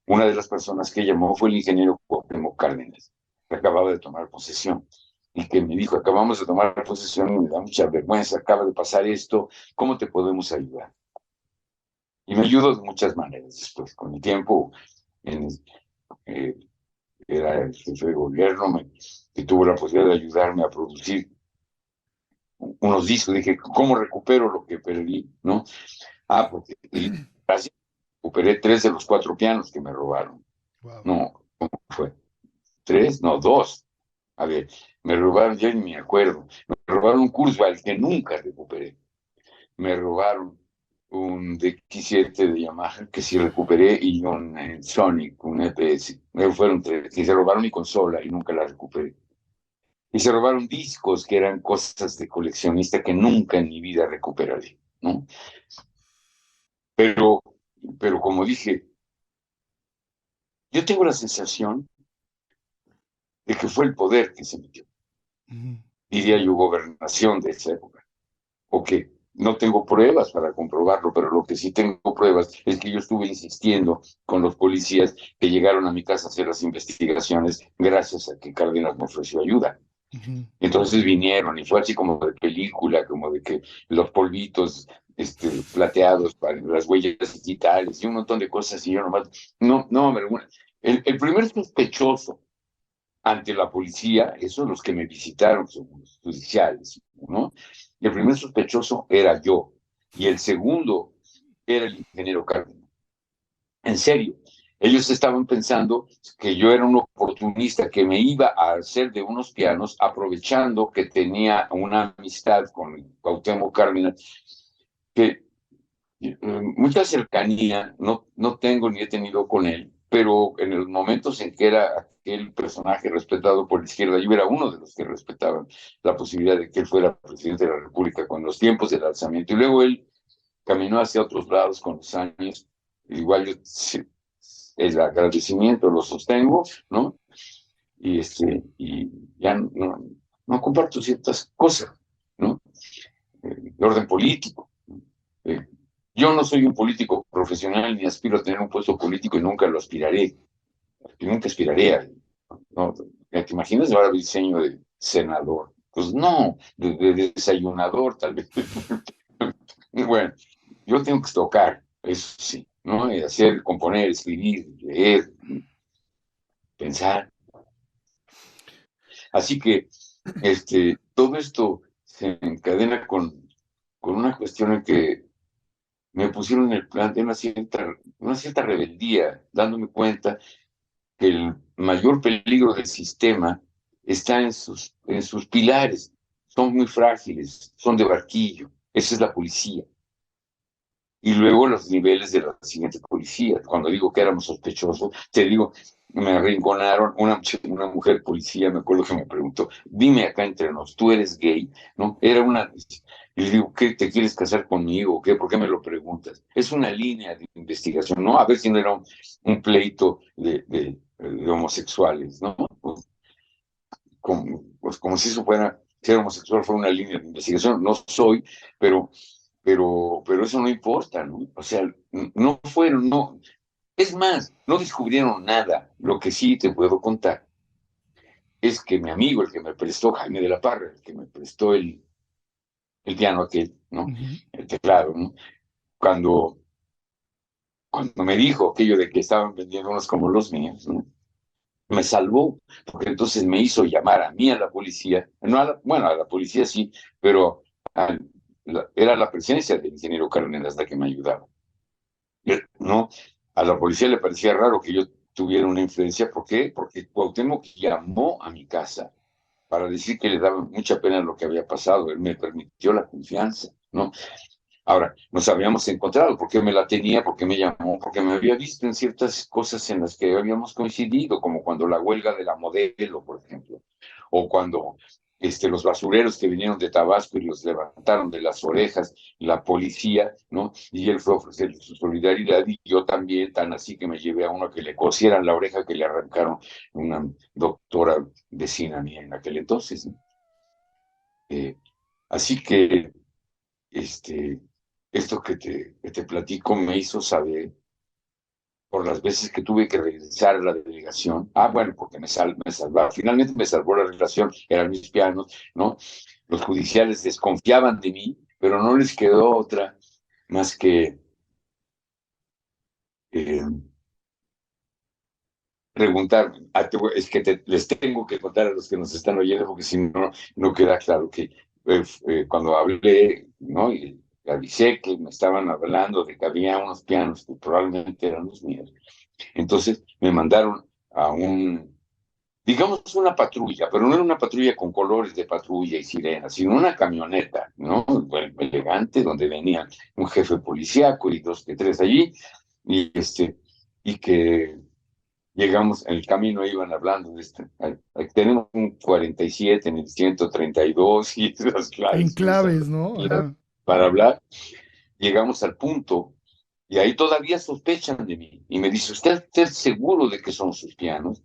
Una de las personas que llamó fue el ingeniero Cuauhtémoc Cárdenas, que acababa de tomar posesión. Y que me dijo, acabamos de tomar posesión y me da mucha vergüenza, acaba de pasar esto, ¿cómo te podemos ayudar? Y me ayudó de muchas maneras después, con el tiempo, en, eh, era el jefe de gobierno, que tuvo la posibilidad de ayudarme a producir unos discos. Dije, ¿cómo recupero lo que perdí? ¿No? Porque así recuperé 3 de los 4 pianos que me robaron. Wow. No, ¿cómo fue? ¿Tres? No, dos. A ver, me robaron, ya ni me acuerdo. Me robaron un Kurzweil que nunca recuperé. Me robaron un DX7 de Yamaha que sí recuperé y un Sonic, un EPS. Fueron tres. Y se robaron mi consola y nunca la recuperé. Y se robaron discos que eran cosas de coleccionista que nunca en mi vida recuperaré, ¿no? Pero, pero como dije, yo tengo la sensación de que fue el poder que se metió, Ujú. diría yo, gobernación de esa época, o que no tengo pruebas para comprobarlo, pero lo que sí tengo pruebas es que yo estuve insistiendo con los policías que llegaron a mi casa a hacer las investigaciones gracias a que Cárdenas me ofreció ayuda. Ujú. Entonces vinieron y fue así como de película, como de que los polvitos plateados para las huellas digitales y un montón de cosas y yo nomás, no, el primer sospechoso ante la policía, esos los que me visitaron, son los judiciales, ¿no? Y el primer sospechoso era yo y el segundo era el ingeniero Cárdenas. En serio, ellos estaban pensando que yo era un oportunista que me iba a hacer de unos pianos aprovechando que tenía una amistad con Cuauhtémoc Cárdenas, que mucha cercanía no tengo ni he tenido con él, pero en los momentos en que era aquel personaje respetado por la izquierda, yo era uno de los que respetaban la posibilidad de que él fuera presidente de la República con los tiempos del alzamiento. Y luego él caminó hacia otros lados con los años. Igual yo el agradecimiento lo sostengo, ¿no? Y ya no comparto ciertas cosas, ¿no? De orden político. Eh, yo no soy un político profesional ni aspiro a tener un puesto político y nunca lo aspiraré. Y nunca aspiraré a. ¿No? ¿Te imaginas ahora el diseño de senador? Pues no, de desayunador tal vez. Bueno, yo tengo que tocar, eso sí, ¿no? Y hacer, componer, escribir, leer, pensar. Así que todo esto se encadena con una cuestión en que me pusieron en el plan de una cierta rebeldía, dándome cuenta que el mayor peligro del sistema está en sus pilares. Son muy frágiles, son de barquillo. Esa es la policía. Y luego los niveles de la siguiente policía. Cuando digo que éramos sospechosos, te digo, me arrinconaron una mujer policía, me acuerdo que me preguntó, dime acá entre nos, ¿tú eres gay? ¿No? Era una. Y le digo, ¿qué te quieres casar conmigo? ¿Qué? ¿Por qué me lo preguntas? Es una línea de investigación, ¿no? A ver si no era un pleito de homosexuales, ¿no? Como si eso fuera, ser homosexual fuera una línea de investigación. No soy, pero eso no importa, ¿no? O sea, no fueron, no. Es más, no descubrieron nada. Lo que sí te puedo contar es que mi amigo, el que me prestó, Jaime de la Parra, el que me prestó el piano aquel, ¿no? Ujú. El teclado, ¿no? Cuando, cuando me dijo aquello de que estaban vendiendo unos como los míos, ¿no? Me salvó, porque entonces me hizo llamar a mí a la policía, no bueno, a la policía sí, pero a era la presencia del ingeniero Cárdenas la que me ayudaba. No, a la policía le parecía raro que yo tuviera una influencia. ¿Por qué? Porque Cuauhtémoc llamó a mi casa para decir que le daba mucha pena lo que había pasado. Él me permitió la confianza, ¿no? Ahora, nos habíamos encontrado porque me la tenía, porque me llamó, porque me había visto en ciertas cosas en las que habíamos coincidido, como cuando la huelga de la modelo, por ejemplo, o cuando los basureros que vinieron de Tabasco y los levantaron de las orejas, la policía, ¿no? Y él fue a ofrecer su solidaridad y yo también, tan así que me llevé a uno que le cosieran la oreja que le arrancaron una doctora vecina mía en aquel entonces, ¿no? Eh, Así que este, esto que te platico me hizo saber por las veces que tuve que regresar a la delegación. Ah, bueno, porque me salvaron. Finalmente me salvó la relación, eran mis pianos, ¿no? Los judiciales desconfiaban de mí, pero no les quedó otra más que eh, preguntarme. Es que les tengo que contar a los que nos están oyendo, porque si no, no queda claro que cuando hablé, ¿no? Y avisé que me estaban hablando de que había unos pianos que probablemente eran los míos. Entonces me mandaron digamos una patrulla, pero no era una patrulla con colores de patrulla y sirenas, sino una camioneta, ¿no? Bueno, elegante, donde venían un jefe policíaco y dos que tres allí, y que llegamos, en el camino iban hablando de tenemos un 47 en el 132 y esas En claves claves, ¿no? Ajá. para hablar. Llegamos al punto y ahí todavía sospechan de mí. Y me dice, ¿usted seguro de que son sus pianos?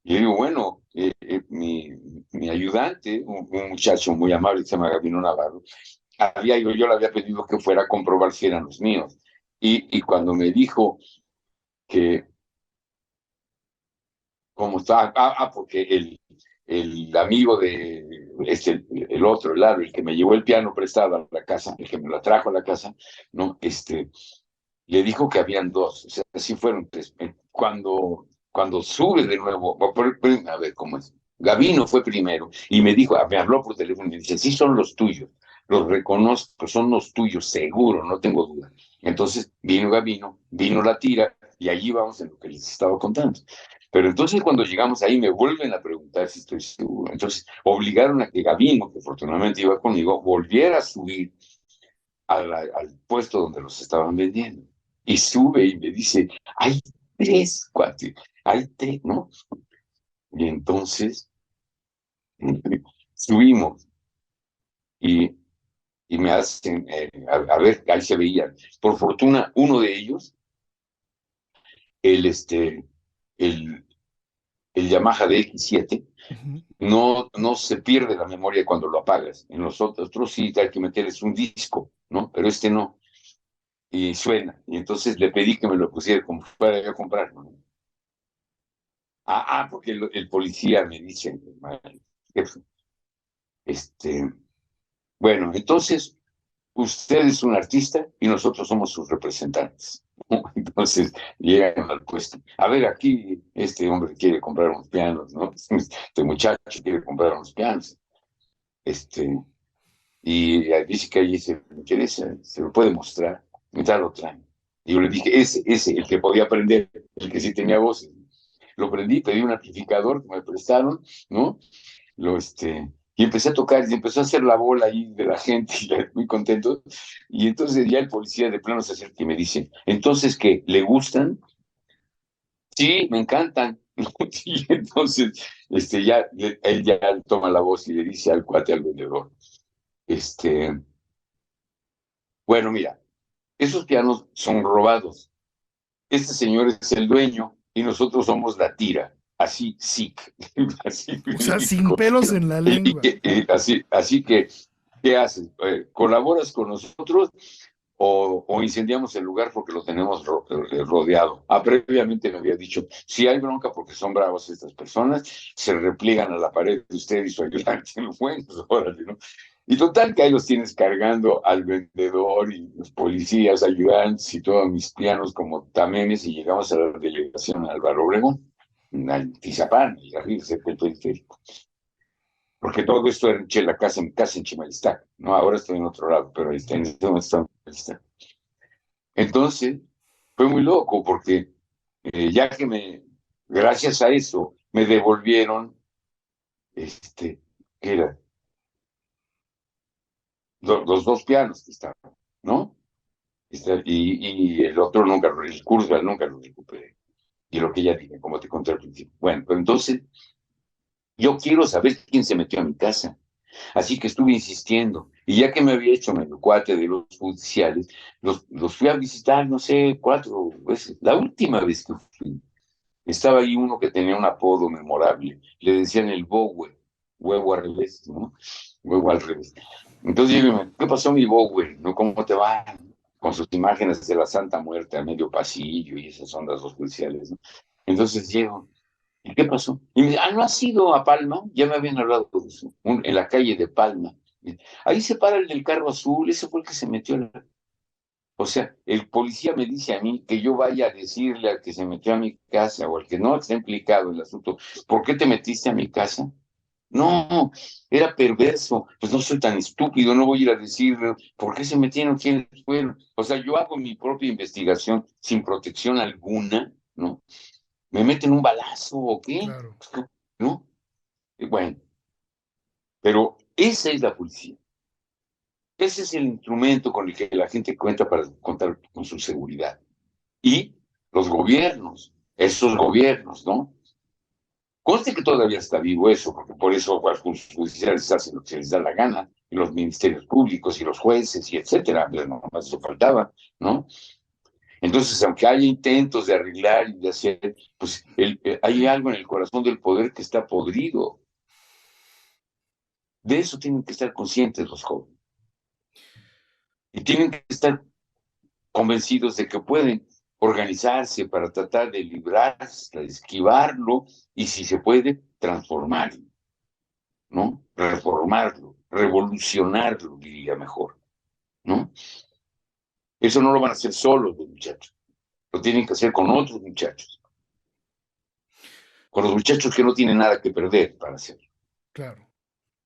Y yo digo, bueno, mi ayudante, un muchacho muy amable que se llama Gabino Navarro, yo le había pedido que fuera a comprobar si eran los míos. Y cuando me dijo que, ¿cómo está? Porque el amigo el otro, el Laro, el que me llevó el piano prestado a la casa, el que me lo trajo a la casa, ¿no? Le dijo que habían dos, o sea, sí fueron tres. Cuando sube de nuevo, a ver cómo es. Gabino fue primero y me habló por teléfono y me dice, sí son los tuyos, los reconozco, son los tuyos, seguro, no tengo duda. Entonces vino Gabino, vino la tira y allí vamos en lo que les estaba contando. Pero entonces cuando llegamos ahí me vuelven a preguntar si estoy seguro. Entonces obligaron a que Gabino, que afortunadamente iba conmigo, volviera a subir al puesto donde los estaban vendiendo. Y sube y me dice, hay tres, cuate, hay tres, ¿no? Y entonces subimos y, y me hacen, a ver, ahí se veían. Por fortuna, uno de ellos, el, este, el, el Yamaha DX7, Ujú. no se pierde la memoria cuando lo apagas. En los otros sí hay que meterles un disco, ¿no? Pero este no. Y suena. Y entonces le pedí que me lo pusiera como fuera yo a comprarlo, ¿no? Porque el policía me dice, este, bueno, entonces usted es un artista y nosotros somos sus representantes. ¿No? Entonces llegan al puesto. A ver, aquí este hombre quiere comprar unos pianos, ¿no? Este muchacho quiere comprar unos pianos. Este, y dice que allí se le interesa, se lo puede mostrar, y tal lo traen. Y yo le dije, ese, el que podía aprender, el que sí tenía voces. Lo prendí, pedí un amplificador que me prestaron, ¿no? Y empecé a tocar y empezó a hacer la bola ahí de la gente, y muy contento. Y entonces ya el policía de plano se acerca y me dice, ¿entonces qué? ¿Le gustan? Sí, me encantan. Y entonces él ya toma la voz y le dice al cuate, al vendedor, este, bueno, mira, esos pianos son robados. Este señor es el dueño y nosotros somos la tira. Así, sí, así O me sea, sin dijo. pelos en la lengua. Así que, ¿qué haces? ¿Colaboras con nosotros o incendiamos el lugar porque lo tenemos rodeado? Previamente me había dicho, si hay bronca porque son bravos estas personas, se repliegan a la pared de usted y su ayudante. Bueno, pues, órale, ¿no? Y total que ahí los tienes cargando al vendedor y los policías, ayudantes y todos mis pianos como tamemes y llegamos a la delegación Álvaro Obregón, al Tizapán, y arriba cerca del periférico. Porque todo esto era en la casa en Chimalistac, ¿no? Ahora estoy en otro lado, pero en este momento estoy en Chimalistac. Entonces, fue muy loco porque ya que gracias a eso, me devolvieron, ¿qué era? Los dos pianos que estaban, ¿no? Y el otro el Kurzweil nunca lo recuperé. Y lo que ya dije, como te conté al principio. Bueno, pero entonces, yo quiero saber quién se metió a mi casa. Así que estuve insistiendo. Y ya que me había hecho medio cuate de los judiciales, los fui a visitar, no sé, 4 veces. La última vez que fui, estaba ahí uno que tenía un apodo memorable. Le decían el Bowe, huevo al revés, ¿no? Huevo al revés. Entonces digo, ¿qué pasó mi Bowe? ¿No? ¿Cómo te va? Con sus imágenes de la Santa Muerte a medio pasillo y esas ondas los judiciales, ¿no? Entonces llego, ¿y qué pasó? Y me dice, ¿no has ido a Palma? Ya me habían hablado de eso, en la calle de Palma. Ahí se para el del carro azul, ese fue el que se metió O sea, el policía me dice a mí que yo vaya a decirle al que se metió a mi casa o al que no está implicado en el asunto, ¿por qué te metiste a mi casa? No, era perverso. Pues no soy tan estúpido, no voy a ir a decirle por qué se metieron, quiénes fueron. O sea, yo hago mi propia investigación sin protección alguna, ¿no? ¿Me meten un balazo o qué? Claro. ¿No? Bueno, pero esa es la policía. Ese es el instrumento con el que la gente cuenta para contar con su seguridad. Y los gobiernos, esos gobiernos, ¿no? Conste que todavía está vivo eso, porque por eso los judiciales hacen lo que se les da la gana, y los ministerios públicos y los jueces y etcétera, pues no más eso faltaba, ¿no? Entonces, aunque haya intentos de arreglar y de hacer, pues hay algo en el corazón del poder que está podrido. De eso tienen que estar conscientes los jóvenes. Y tienen que estar convencidos de que pueden organizarse para tratar de librarse, de esquivarlo y, si se puede, transformarlo, ¿no? Reformarlo, revolucionarlo, diría mejor, ¿no? Eso no lo van a hacer solos los muchachos, lo tienen que hacer con otros muchachos, con los muchachos que no tienen nada que perder para hacerlo. Claro.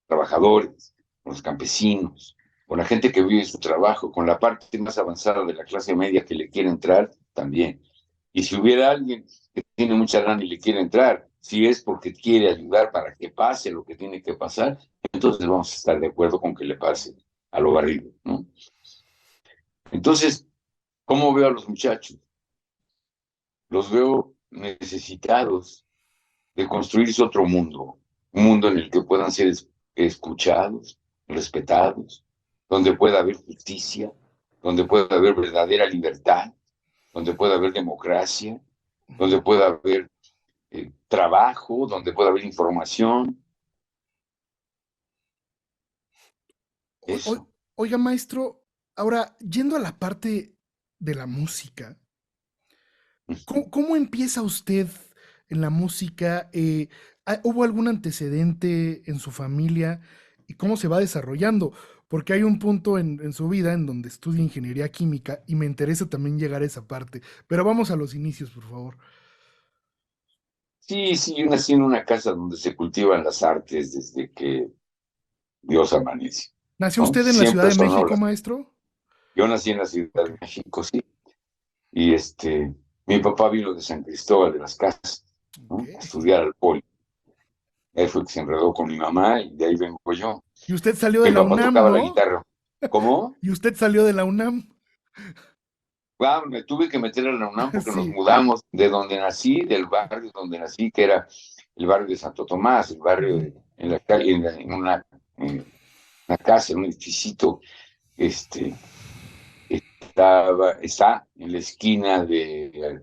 Trabajadores, con los campesinos, con la gente que vive su trabajo, con la parte más avanzada de la clase media que le quiere entrar también. Y si hubiera alguien que tiene mucha lana y le quiere entrar, si es porque quiere ayudar para que pase lo que tiene que pasar, entonces vamos a estar de acuerdo con que le pase a lo barrido, ¿no? Entonces, ¿cómo veo a los muchachos? Los veo necesitados de construirse otro mundo, un mundo en el que puedan ser escuchados, respetados, donde pueda haber justicia, donde pueda haber verdadera libertad, donde pueda haber democracia, donde pueda haber trabajo, donde pueda haber información. Eso. Oiga, maestro, ahora, yendo a la parte de la música, ¿cómo empieza usted en la música? ¿Hubo algún antecedente en su familia? ¿Y cómo se va desarrollando? Porque hay un punto en su vida en donde estudia ingeniería química y me interesa también llegar a esa parte. Pero vamos a los inicios, por favor. Sí, sí, yo nací en una casa donde se cultivan las artes desde que Dios amanece, ¿Nació ¿no? usted en la Ciudad Siempre de sonó México, maestro? Yo nací en la Ciudad Ok. de México, sí, y mi papá vino de San Cristóbal de las Casas, Ok. ¿no? A estudiar al poli. Él fue el que se enredó con mi mamá y de ahí vengo yo. Y usted salió de Mi la papá UNAM, tocaba la ¿no? guitarra. ¿Cómo? Y usted salió de la UNAM. Ah, me tuve que meter a la UNAM porque nos Sí. mudamos de donde nací, del barrio donde nací, que era el barrio de Santo Tomás, el barrio Ujú. en la calle, en una casa, en un edificio, este, está en la esquina de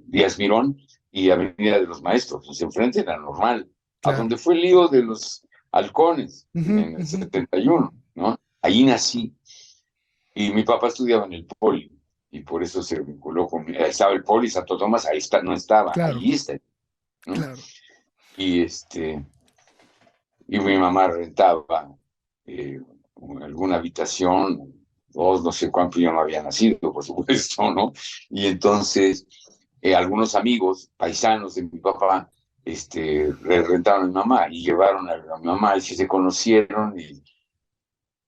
Díaz Mirón y Avenida de los Maestros, pues enfrente de la Normal, a Claro. donde fue el lío de los halcones Ujú, en el ujú. 71, ¿no? Ahí nací. Y mi papá estudiaba en el Poli, y por eso se vinculó con... Estaba el Poli, Santo Tomás, ahí está, no estaba, Claro, ahí está, ¿no? claro. Y, y mi mamá rentaba eh, alguna habitación, dos, no sé cuánto, yo no había nacido, por supuesto, ¿no? Y entonces algunos amigos, paisanos de mi papá, le rentaron a mi mamá y llevaron a mi mamá y se conocieron y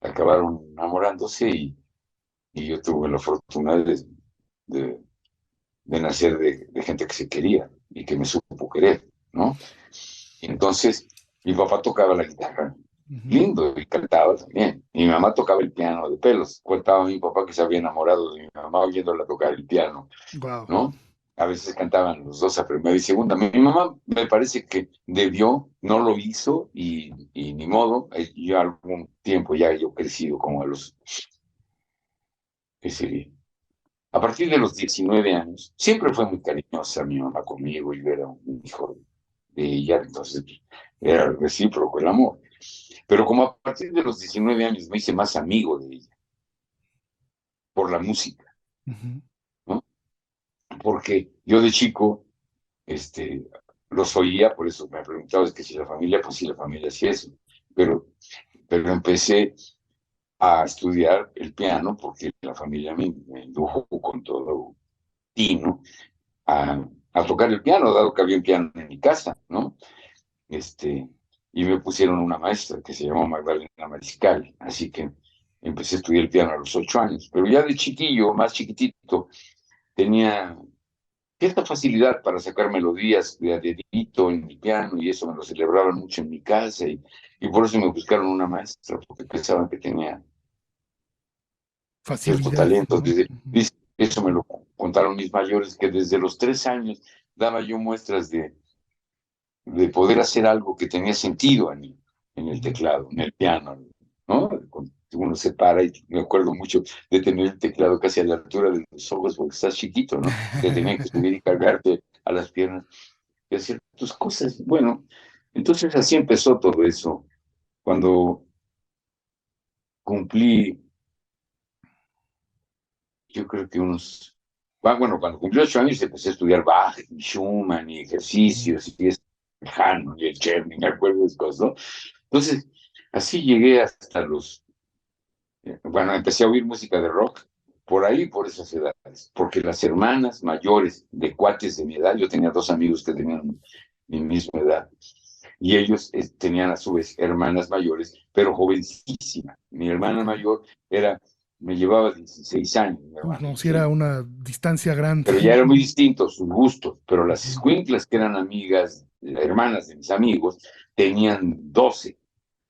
acabaron enamorándose y yo tuve la fortuna de, de nacer de gente que se quería y que me supo querer, ¿no? Y entonces mi papá tocaba la guitarra, Ujú. lindo, y cantaba también. Y mi mamá tocaba el piano de pelos. Contaba mi papá que se había enamorado de mi mamá oyéndola tocar el piano, Wow. ¿no? A veces cantaban los dos a primera y segunda. Mi mamá me parece que debió, no lo hizo y ni modo. Yo algún tiempo ya yo crecido como a los, qué sería, a partir de los 19 años, siempre fue muy cariñosa mi mamá conmigo y yo era un hijo de ella, entonces era recíproco el amor. Pero como a partir de los 19 años me hice más amigo de ella, por la música, Ujú. ¿no? Porque yo de chico, los oía, por eso me preguntaba, es que si la familia, pues sí, la familia sí eso. Pero, pero empecé a estudiar el piano porque la familia me indujo con todo tino a tocar el piano, dado que había un piano en mi casa, ¿no? Este, y me pusieron una maestra que se llamó Magdalena Mariscal, así que empecé a estudiar el piano a los 8 años, pero ya de chiquillo, más chiquitito, tenía cierta facilidad para sacar melodías de a dedito en mi piano, y eso me lo celebraban mucho en mi casa, y por eso me buscaron una maestra, porque pensaban que tenía cierto Facilidad, talento. ¿no? Ujú. Eso me lo contaron mis mayores, que desde los 3 años daba yo muestras de poder hacer algo que tenía sentido en el Ujú. teclado, en el piano, ¿no? Cuando uno se para, y me acuerdo mucho de tener el teclado casi a la altura de los ojos porque estás chiquito, ¿no? Te tenía que subir y cargarte a las piernas y hacer tus cosas. Bueno, entonces así empezó todo eso. Cuando cumplí, yo creo que bueno, cuando cumplí 8 años empecé a estudiar Bach y Schumann y Ujú. ejercicios y es lejano y el Cherny, me acuerdo de esas cosas, ¿no? Entonces, así llegué hasta bueno, empecé a oír música de rock por ahí, por esas edades, porque las hermanas mayores de cuates de mi edad, yo tenía dos amigos que tenían mi misma edad, y ellos tenían a su vez hermanas mayores, pero jovencísimas. Mi hermana Ok. mayor me llevaba 16 años, mi hermana, No, si era ¿sí? una distancia grande. Pero ya eran muy distintos sus gustos, pero las Ujú. escuinclas que eran amigas, hermanas de mis amigos, tenían 12.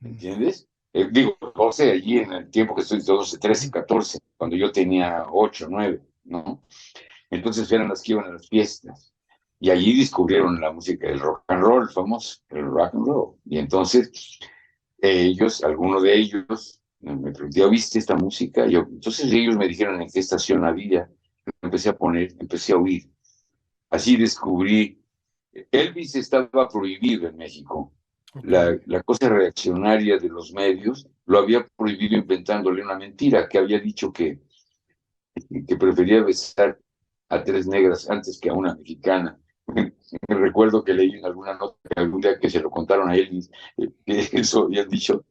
¿Entiendes? Digo, 12 allí en el tiempo que estoy, 12, 13, Ujú. 14, cuando yo tenía 8, 9, ¿no? Entonces eran las que iban a las fiestas. Y allí descubrieron la música del rock and roll, famoso, el rock and roll. Y entonces alguno de ellos, me preguntó, ¿viste esta música? Entonces ellos me dijeron en qué estación había. Empecé a poner, empecé a oír. Así descubrí, Elvis estaba prohibido en México. Ok. La cosa reaccionaria de los medios lo había prohibido inventándole una mentira, que había dicho que prefería besar a tres negras antes que a una mexicana. Recuerdo que leí en alguna nota que algún día que se lo contaron a Elvis, que eso habían dicho,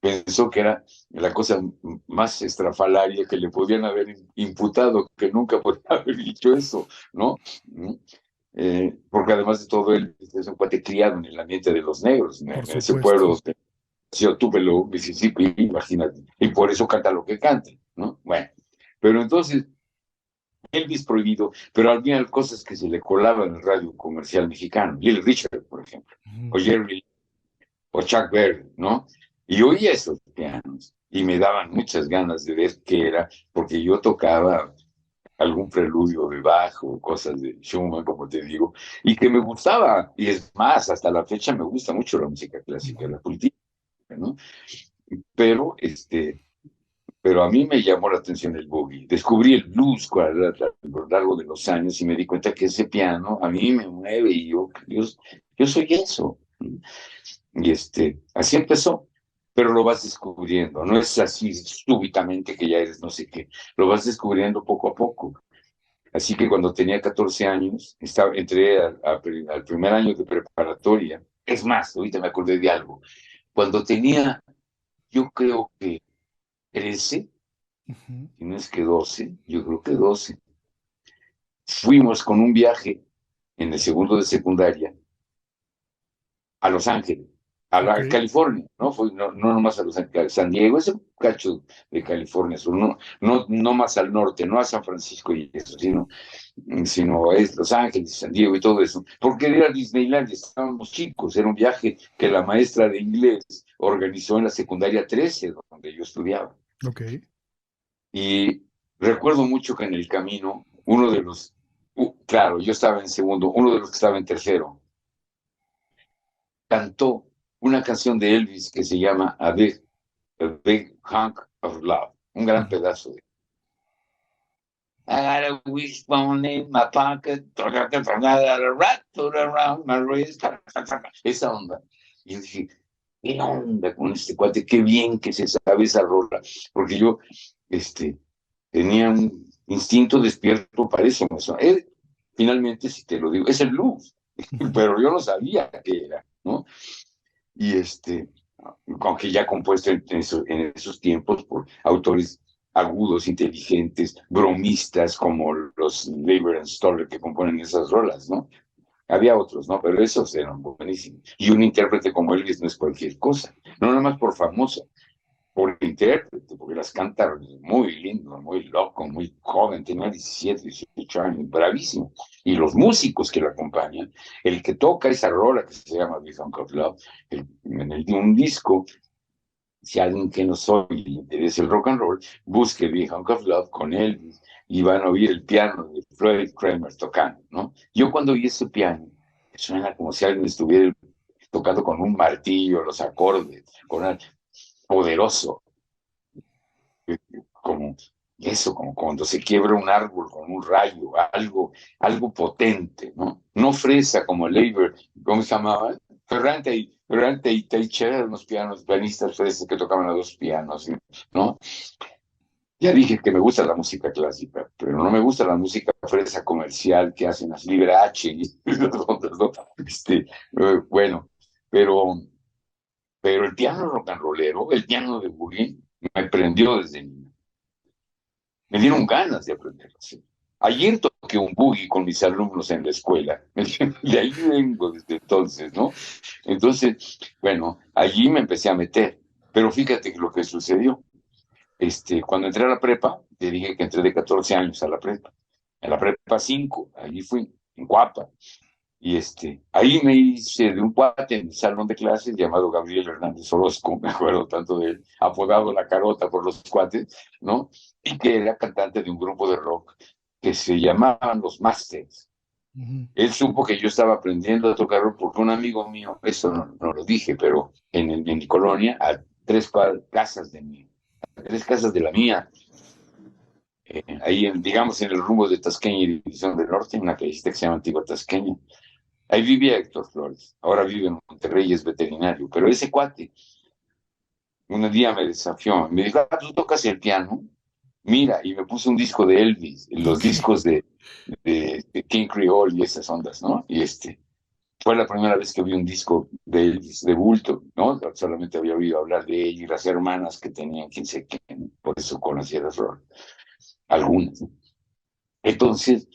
pensó que era la cosa más estrafalaria que le podían haber imputado, que nunca podía haber dicho eso, ¿no? Porque además de todo, él es un cuate criado en el ambiente de los negros, Por en ese pueblo supuesto. donde nació Tupelo, Mississippi, imagínate, y por eso canta lo que canta, ¿no? Bueno, pero entonces, Elvis prohibido, pero había cosas que se le colaban en el radio comercial mexicano, Little Richard, por ejemplo, Ujú. o Jerry, o Chuck Berry, ¿no? Y oía esos pianos, y me daban muchas ganas de ver qué era, porque yo tocaba algún preludio de bajo, cosas de Schumann, como te digo, y que me gustaba, y es más, hasta la fecha me gusta mucho la música clásica, Ujú. la política, ¿no? Pero, pero a mí me llamó la atención el boogie. Descubrí el blues a lo largo de los años y me di cuenta que ese piano a mí me mueve y yo soy eso. Y así empezó, pero lo vas descubriendo, no es así súbitamente que ya eres no sé qué, lo vas descubriendo poco a poco. Así que cuando tenía 14 años, entré al primer año de preparatoria. Es más, ahorita me acordé de algo. Cuando tenía, yo creo que 13, Ujú. si no es que 12, yo creo que 12, fuimos con un viaje en el segundo de secundaria a Los Ángeles, Ok. California, ¿no? No nomás a Los Ángeles, San Diego, ese cacho de California, no más al norte, no a San Francisco y eso, sino es Los Ángeles, San Diego y todo eso, porque era Disneylandia, estábamos chicos, era un viaje que la maestra de inglés organizó en la secundaria 13, donde yo estudiaba. Ok. Y recuerdo mucho que en el camino, claro, yo estaba en segundo, uno de los que estaba en tercero, cantó una canción de Elvis que se llama A Big Hunk of Love, un gran Ujú. pedazo de I got a wishbone in my pocket, I got a rat around my wrist, esa onda. Y yo dije, ¿qué onda con este cuate? Qué bien que se sabe esa rola, porque yo tenía un instinto despierto para eso. Finalmente, si te lo digo, es el blues, Ujú. pero yo no sabía qué era, ¿no? Y aunque ya compuesto en esos tiempos por autores agudos, inteligentes, bromistas como los Leiber and Stoller que componen esas rolas, ¿no? Había otros, ¿no? Pero esos eran buenísimos. Y un intérprete como Elvis no es cualquier cosa, no nada más por famoso, por el intérprete, porque las canta muy lindo, muy loco, muy joven, tenía 17, 18 años, bravísimo. Y los músicos que lo acompañan, el que toca esa rola que se llama Big Hunk of Love, un disco, si alguien que no soy le interesa el rock and roll, busque Big Hunk of Love con Elvis y van a oír el piano de Floyd Kramer tocando, ¿no? Yo cuando oí ese piano, suena como si alguien estuviera tocando con un martillo los acordes, con algo poderoso, como eso, como cuando se quiebra un árbol con un rayo, algo potente, ¿no? No fresa como Leiber, ¿cómo se llamaba? Ferrante y Teichera eran unos pianistas fresas que tocaban a dos pianos, ¿no? Ya dije que me gusta la música clásica, pero no me gusta la música fresa comercial que hacen así, Liberace y las otras, ¿no? Bueno, pero, pero el piano rock and rollero, el piano de boogie, me prendió desde niño. Me dieron ganas de aprenderlo. ¿Sí? Ayer toqué un boogie con mis alumnos en la escuela. De ahí vengo desde entonces, ¿no? Entonces, bueno, allí me empecé a meter. Pero fíjate lo que sucedió. Cuando entré a la prepa, te dije que entré de 14 años a la prepa. En la prepa 5, allí fui, en Guapa. Y ahí me hice de un cuate en el salón de clases llamado Gabriel Hernández Orozco, me acuerdo tanto de él, apodado La Carota por los cuates, ¿no? Y que era cantante de un grupo de rock que se llamaban Los Masters. Ujú. Él supo que yo estaba aprendiendo a tocar rock porque un amigo mío, eso no lo dije, pero en mi colonia, a casas de mí, a 3 casas de la mía, ahí, digamos, en el rumbo de Tasqueña y División del Norte, en una callecita que se llama Antigua Tasqueña. Ahí vivía Héctor Flores, ahora vive en Monterrey y es veterinario, pero ese cuate un día me desafió, me dijo, ¿tú tocas el piano? Mira, y me puso un disco de Elvis, los Ok. discos de King Creole y esas ondas, ¿no? Y fue la primera vez que vi un disco de Elvis, de bulto, ¿no? Solamente había oído hablar de ella y las hermanas que tenían 15 que por eso conocía las rolas, algunas, ¿no? Entonces,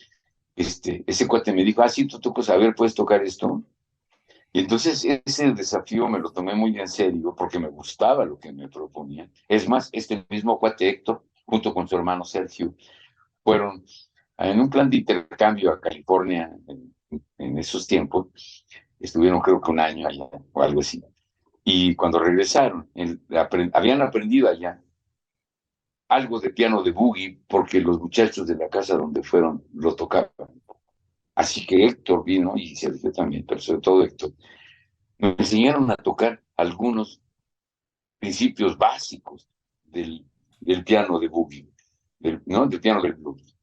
ese cuate me dijo, sí, tú tocas, a ver, ¿puedes tocar esto? Y entonces ese desafío me lo tomé muy en serio porque me gustaba lo que me proponían. Es más, este mismo cuate Héctor, junto con su hermano Sergio, fueron en un plan de intercambio a California en esos tiempos. Estuvieron creo que un año allá o algo así. Y cuando regresaron, habían aprendido allá algo de piano de boogie porque los muchachos de la casa donde fueron lo tocaban. Así que Héctor vino y Sergio también, pero sobre todo Héctor me enseñaron a tocar algunos principios básicos del piano de boogie, ¿no? Del piano del blues.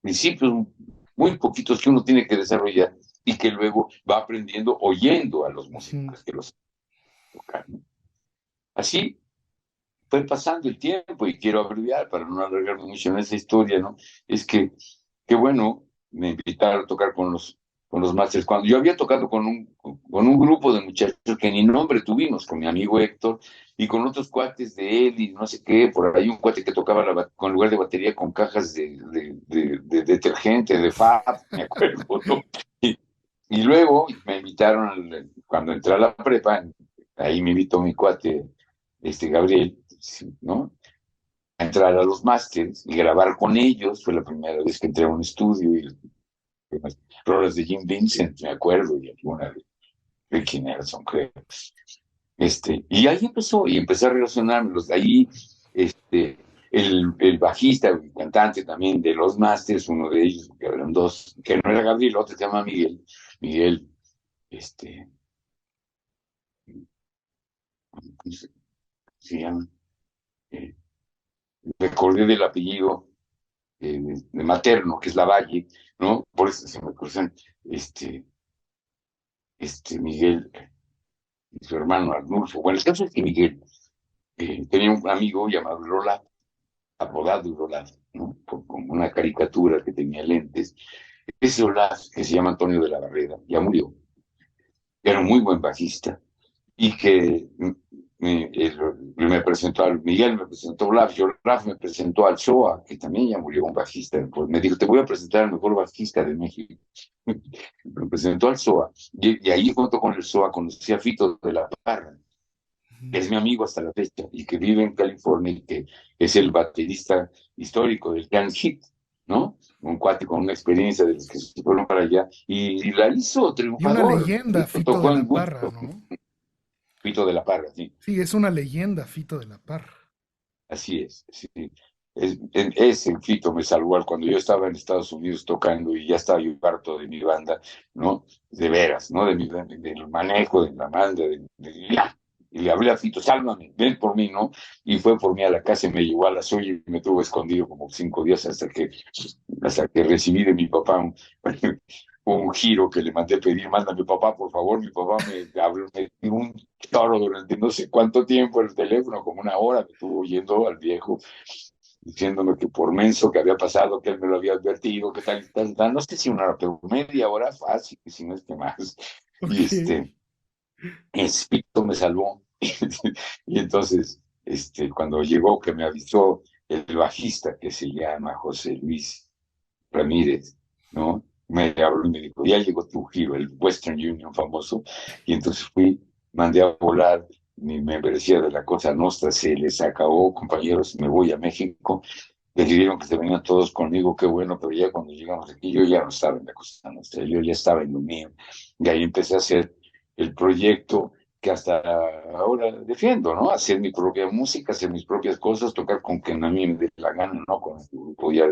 Principios muy poquitos que uno tiene que desarrollar y que luego va aprendiendo oyendo a los Ujú. músicos que los tocan, ¿no? Así fue pasando el tiempo y quiero abreviar para no alargarme mucho en esa historia, ¿no? Es que bueno, me invitaron a tocar con los masters. Cuando yo había tocado con un grupo de muchachos que ni nombre tuvimos, con mi amigo Héctor y con otros cuates de él y no sé qué, por ahí un cuate que tocaba con lugar de batería con cajas de detergente, de Fab, me acuerdo, ¿no? Y luego me invitaron, cuando entré a la prepa, ahí me invitó mi cuate, Gabriel, ¿no? A entrar a los másteres y grabar con ellos. Fue la primera vez que entré a un estudio y rolas de Jim Vincent, me acuerdo, y alguna de Ricky Nelson, creo. Y ahí empezó, y empecé a relacionarlos. Ahí, el bajista, el cantante también de los másteres, uno de ellos, que eran dos, que no era Gabriel, otro se llama Miguel. Miguel, este, ¿cómo se llama? Eh, Recordé del apellido de materno, que es Lavalle, ¿no? Por eso se me cruzan, Miguel y su hermano Arnulfo. Bueno, el caso es que Miguel tenía un amigo llamado Roland, apodado Roland, ¿no? Con una caricatura que tenía lentes. Ese Roland, que se llama Antonio de la Barrera, ya murió. Era un muy buen bajista y que me presentó al Miguel, me presentó a Olaf, y Olaf me presentó al Shoah, que también ya murió un bajista. Pues me dijo, te voy a presentar al mejor bajista de México. Me presentó al Shoah, y ahí junto con el Shoah conocí a Fito de la Parra, que es mi amigo hasta la fecha y que vive en California y que es el baterista histórico del Clan Hit, ¿no? Un cuate con una experiencia de los que se fueron para allá y la hizo Y una triunfador. leyenda, Fito de Tocó en la Parra, Woodstock, ¿no? Pito de la Parra, sí. Sí, es una leyenda, Fito de la Parra. Así es, sí. Ese Fito me salvó cuando yo estaba en Estados Unidos tocando y ya estaba yo harto de mi banda, ¿no? De veras, ¿no? Del manejo, de la banda, ya. Y le hablé a Fito, sálvame, ven por mí, ¿no? Y fue por mí a la casa y me llevó a la suya y me tuvo escondido como 5 días hasta que recibí de mi papá un giro que le mandé pedir, mándame papá, por favor, mi papá me habló, me dio un toro durante no sé cuánto tiempo el teléfono, como una hora, me estuvo oyendo al viejo, diciéndome que por menso que había pasado, que él me lo había advertido, que tal, no sé si una hora, pero media hora fácil, si no es que más. Y Ok. Espíritu me salvó. Y entonces, cuando llegó, que me avisó el bajista, que se llama José Luis Ramírez, ¿no? Me habló y me dijo, ya llegó tu giro, el Western Union famoso, y entonces fui, mandé a volar mi membresía de la Cosa Nostra, se les acabó, compañeros, me voy a México, decidieron que se vengan todos conmigo, qué bueno, pero ya cuando llegamos aquí, yo ya no estaba en la Cosa Nostra, yo ya estaba en lo mío, y ahí empecé a hacer el proyecto que hasta ahora defiendo, ¿no? Hacer mi propia música, hacer mis propias cosas, tocar con quien a mí me dé la gana, ¿no? Con el grupo ya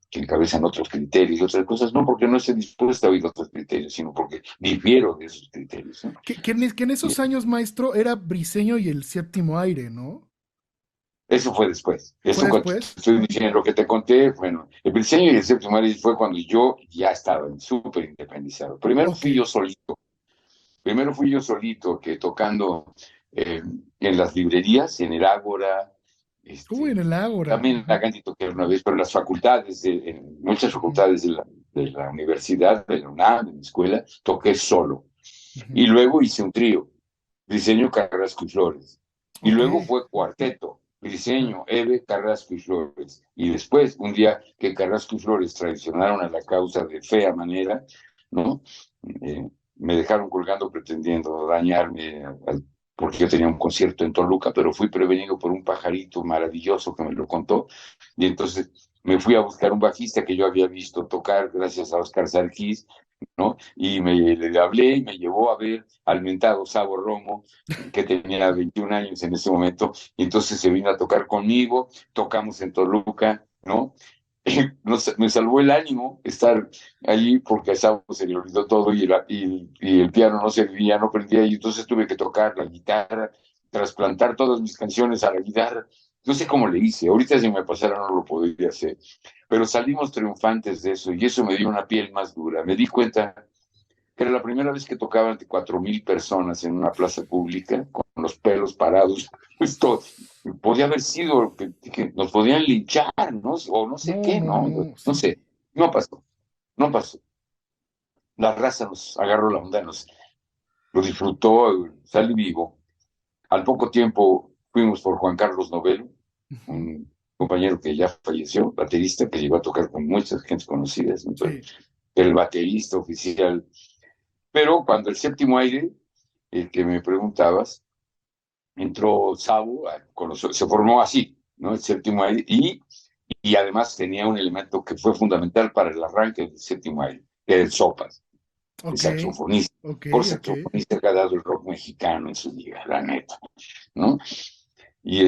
que encabezan otros criterios y otras cosas, no porque no esté dispuesta a oír otros criterios, sino porque difiero de esos criterios, ¿no? Que en Y esos años, maestro, era Briseño y el Séptimo Aire, ¿no? eso fue después. ¿Fue Eso cuando después? estoy diciendo lo que te conté, bueno, el diseño y el séptimo arte fue cuando yo ya estaba súper independizado. Ok. Primero fui yo solito, que tocando en las librerías, en el Ágora, Uy, en el Ágora. también Ajá, la Gandhi toqué una vez, pero en las facultades, en muchas ujú, facultades de la universidad, de la UNAM, de mi escuela, toqué solo. ujú. Y luego hice un trío, Diseño, Carrasco y Flores. Y Ok. luego fue cuarteto, Ajá. Diseño, Eve, Carrasco y Flores. Y después, un día que Carrasco y Flores traicionaron a la causa de fea manera, ¿no? Me dejaron colgando pretendiendo dañarme porque yo tenía un concierto en Toluca, pero fui prevenido por un pajarito maravilloso que me lo contó. Y entonces me fui a buscar un bajista que yo había visto tocar gracias a Oscar Sarkis, ¿no? Y le hablé y me llevó a ver al mentado Sabo Romo, que tenía 21 años en ese momento, y entonces se vino a tocar conmigo, tocamos en Toluca, ¿no? Me salvó el ánimo estar allí porque a Sabo se le olvidó todo y el piano no servía, no prendía, y entonces tuve que tocar la guitarra, trasplantar todas mis canciones a la guitarra. No sé cómo le hice, ahorita si me pasara no lo podría hacer, pero salimos triunfantes de eso y eso me dio una piel más dura. Me di cuenta que era la primera vez que tocaba ante 4,000 personas en una plaza pública, con los pelos parados. Esto podía haber sido que nos podían linchar, ¿no? O no sé No, qué, no, ¿no? no. No Sí. sé, no pasó, no pasó. La raza nos agarró la onda, lo disfrutó, salí vivo. Al poco tiempo fuimos por Juan Carlos Novelo, Ujú. un compañero que ya falleció, baterista, que llegó a tocar con muchas gentes conocidas, ¿no? Pero Sí. el baterista oficial. Pero cuando el séptimo aire, el que me preguntabas, entró Sabo, se formó así, ¿no? El séptimo aire, y además tenía un elemento que fue fundamental para el arranque del séptimo aire, que era el sopas, el Ok. saxofonista. Ok, Por ok. saxofonista que ha dado el rock mexicano en su día, la neta, ¿no? Y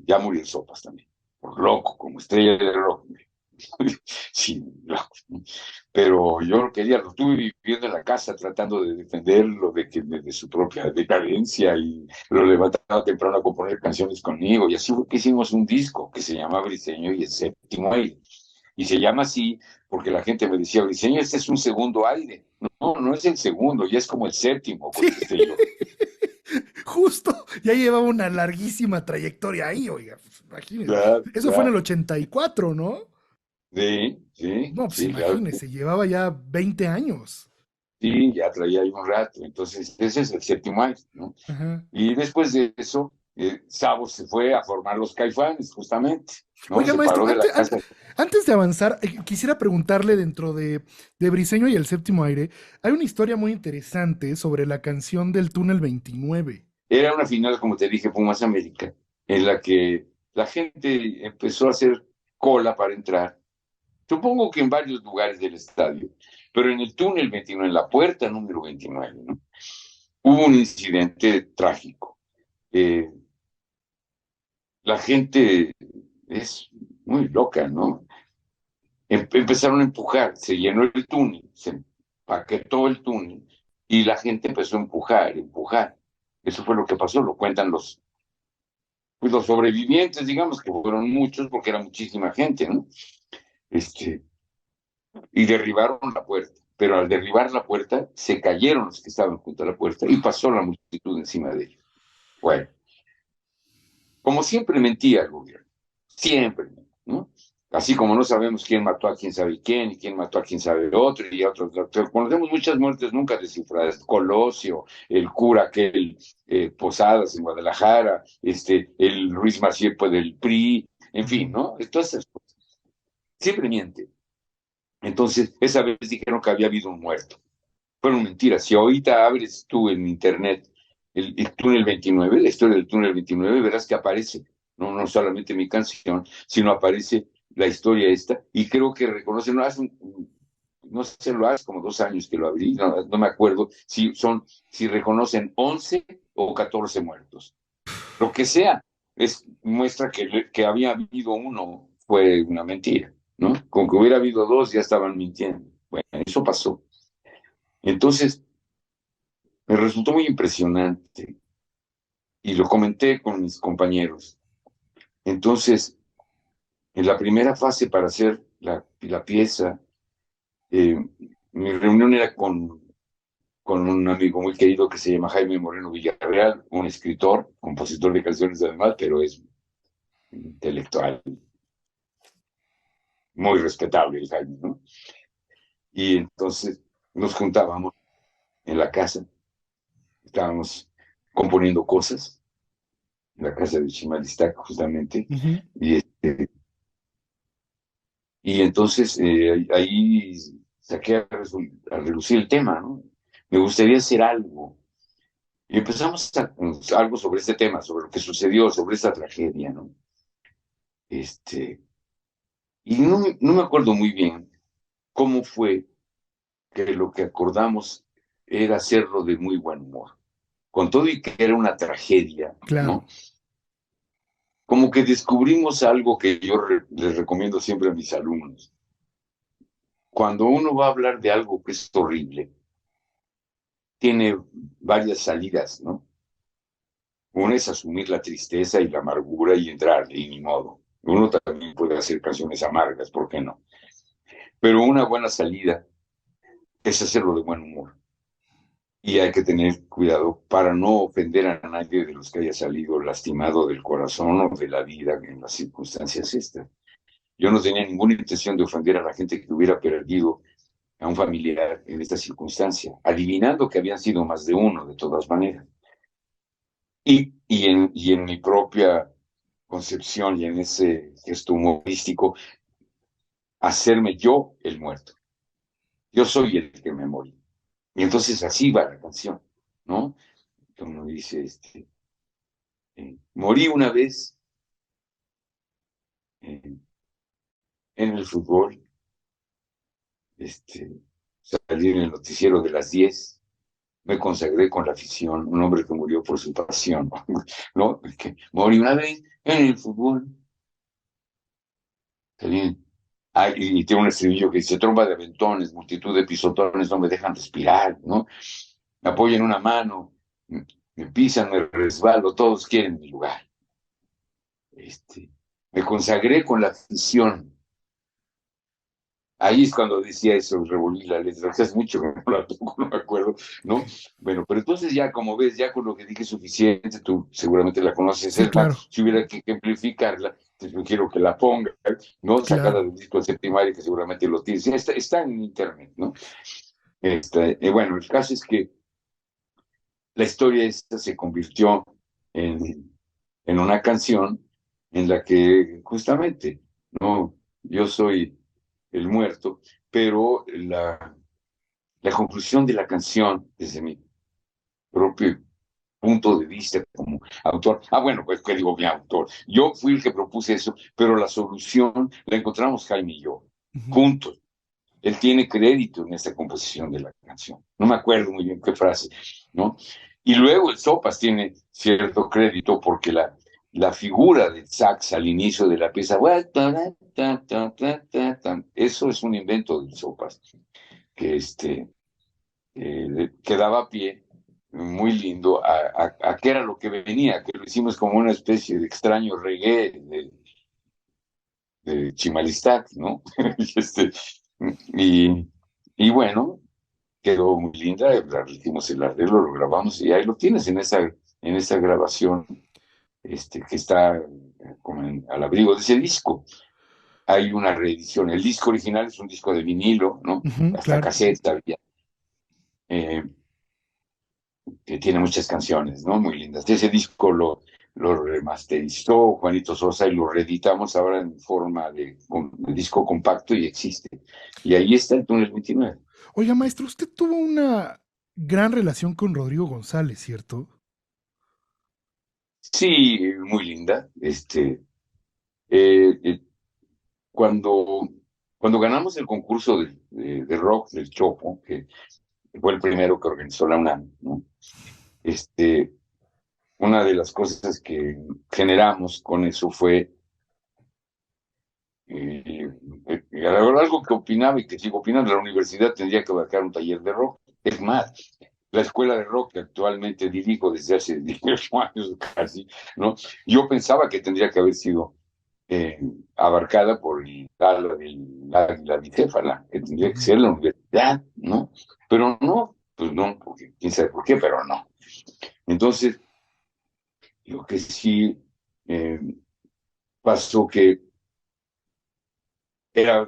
ya murió el sopas también, por loco, como estrella de rock. Sí, pero yo lo quería, lo estuve viviendo en la casa tratando de defenderlo de su propia decadencia y lo levantaba temprano a componer canciones conmigo y así fue que hicimos un disco que se llama Briseño y el séptimo aire. Y se llama así porque la gente me decía, Briseño, este es un segundo aire. No, no es el segundo, ya es como el séptimo, Sí. contesté yo. Justo. Ya llevaba una larguísima trayectoria ahí, oiga. Pues, imagínese. Claro, Eso fue en el claro. 84, ¿no? Sí, sí, No, pues sí, claro. imagínese, llevaba ya 20 años. Sí, ya traía ahí un rato. Entonces, ese es el séptimo aire, ¿no? Ajá. Y después de eso, Sabo se fue a formar los Caifanes, justamente, ¿no? Oiga, Se maestro, paró de la casa. antes de avanzar, quisiera preguntarle dentro de Briseño y el Séptimo Aire, hay una historia muy interesante sobre la canción del Túnel 29. Era una final, como te dije, Pumas América, en la que la gente empezó a hacer cola para entrar. Supongo que en varios lugares del estadio, pero en el túnel 29, en la puerta número 29, ¿no? Hubo un incidente trágico. Eh, la gente es muy loca, ¿no? Empezaron a empujar, se llenó el túnel, se empaquetó el túnel y la gente empezó a empujar, empujar. Eso fue lo que pasó, lo cuentan pues los sobrevivientes, digamos que fueron muchos porque era muchísima gente, ¿no? Este, y derribaron la puerta. Pero al derribar la puerta, se cayeron los que estaban junto a la puerta y pasó la multitud encima de ellos. Bueno, como siempre mentía el gobierno, siempre, ¿no? Así como no sabemos quién mató a quién sabe quién y quién mató a quién sabe otro y a otros. Conocemos muchas muertes nunca descifradas. Colosio, el cura aquel, Posadas en Guadalajara, el Ruiz Macié del PRI, en fin, ¿no? Todas esas cosas. Siempre miente. Entonces, esa vez dijeron que había habido un muerto. Fueron mentiras. Si ahorita abres tú en internet el túnel 29, la historia del túnel 29, verás que aparece, no solamente mi canción, sino aparece la historia esta, y creo que reconocen, no sé, lo hace como 2 años que lo abrí, no me acuerdo si reconocen 11 o 14 muertos. Lo que sea, muestra que había habido uno, fue una mentira, ¿no? Con que hubiera habido dos, ya estaban mintiendo. Bueno, eso pasó. Entonces, me resultó muy impresionante y lo comenté con mis compañeros. Entonces, en la primera fase para hacer la pieza, eh, mi reunión era con un amigo muy querido que se llama Jaime Moreno Villarreal, un escritor, compositor de canciones además, pero es intelectual, muy respetable el Jaime, ¿no? Y entonces nos juntábamos en la casa, estábamos componiendo cosas, en la casa de Chimalistac justamente, y Y entonces ahí saqué a relucir el tema, ¿no? Me gustaría hacer algo. Y empezamos algo sobre este tema, sobre lo que sucedió, sobre esta tragedia, ¿no? Este, y no me acuerdo muy bien cómo fue que lo que acordamos era hacerlo de muy buen humor. Con todo y que era una tragedia, Claro. ¿no? Como que descubrimos algo que yo les recomiendo siempre a mis alumnos. Cuando uno va a hablar de algo que es horrible, tiene varias salidas, ¿no? Una es asumir la tristeza y la amargura y entrarle, y ni modo. Uno también puede hacer canciones amargas, ¿por qué no? Pero una buena salida es hacerlo de buen humor. Y hay que tener cuidado para no ofender a nadie de los que haya salido lastimado del corazón o de la vida en las circunstancias estas. Yo no tenía ninguna intención de ofender a la gente que hubiera perdido a un familiar en esta circunstancia, adivinando que habían sido más de uno de todas maneras. Y en mi propia concepción y en ese gesto humorístico, hacerme yo el muerto. Yo soy el que me morí. Y entonces así va la canción, ¿no? Como dice, morí una vez eh, en el fútbol, salí en el noticiero de las 10, me consagré con la afición, un hombre que murió por su pasión, ¿no? Que morí una vez en el fútbol. Salí. Y tiene un estribillo que dice: tromba de aventones, multitud de pisotones no me dejan respirar, ¿no? Me apoyan una mano, me pisan, me resbalo, todos quieren mi lugar. Me consagré con la afición. Ahí es cuando decía eso, revolví la letra. Hace mucho que no la toco, no me acuerdo, ¿no? Bueno, pero entonces ya, como ves, ya con lo que dije suficiente, tú seguramente la conoces, Sí, es más, claro, si hubiera que ejemplificarla, yo quiero que la ponga, ¿no? Sacada claro. del disco de primaria, que seguramente lo tienes. Sí, está en internet, ¿no? Bueno, el caso es que la historia esta se convirtió en una canción en la que justamente, no, yo soy el muerto, pero la conclusión de la canción, desde mi propio punto de vista como autor. Bueno, pues que digo mi autor. Yo fui el que propuse eso, pero la solución la encontramos Jaime y yo, Ujú. juntos. Él tiene crédito en esta composición de la canción. No me acuerdo muy bien qué frase, ¿no? Y luego el Sopas tiene cierto crédito porque la figura del sax al inicio de la pieza, eso es un invento del Sopas, que, que daba pie muy lindo a qué era lo que venía, que lo hicimos como una especie de extraño reggae de Chimalistac, ¿no? este, y, y bueno, quedó muy linda, hicimos el arreglo, lo grabamos y ahí lo tienes en esa grabación que está como al abrigo de ese disco. Hay una reedición. El disco original es un disco de vinilo, ¿no? Ujú, Hasta claro. cassette había, eh, que tiene muchas canciones, ¿no? Muy lindas. Ese disco lo remasterizó Juanito Sosa y lo reeditamos ahora en forma de disco compacto y existe. Y ahí está el Túnel 29. Oiga, maestro, usted tuvo una gran relación con Rodrigo González, ¿cierto? Sí, muy linda. Eh, eh, cuando, cuando ganamos el concurso de rock del Chopo, que fue el primero que organizó la UNAM, ¿no? Este, una de las cosas que generamos con eso fue algo que opinaba y que sigo opinando, la universidad tendría que abarcar un taller de rock. Es más, la escuela de rock que actualmente dirijo desde hace 18 años casi, ¿no? Yo pensaba que tendría que haber sido eh, abarcada por la bicéfala, que tendría que Ujú. ser la universidad, ¿no? Pero no, pues no, porque quién sabe por qué, pero no. Entonces, lo que sí eh, pasó que era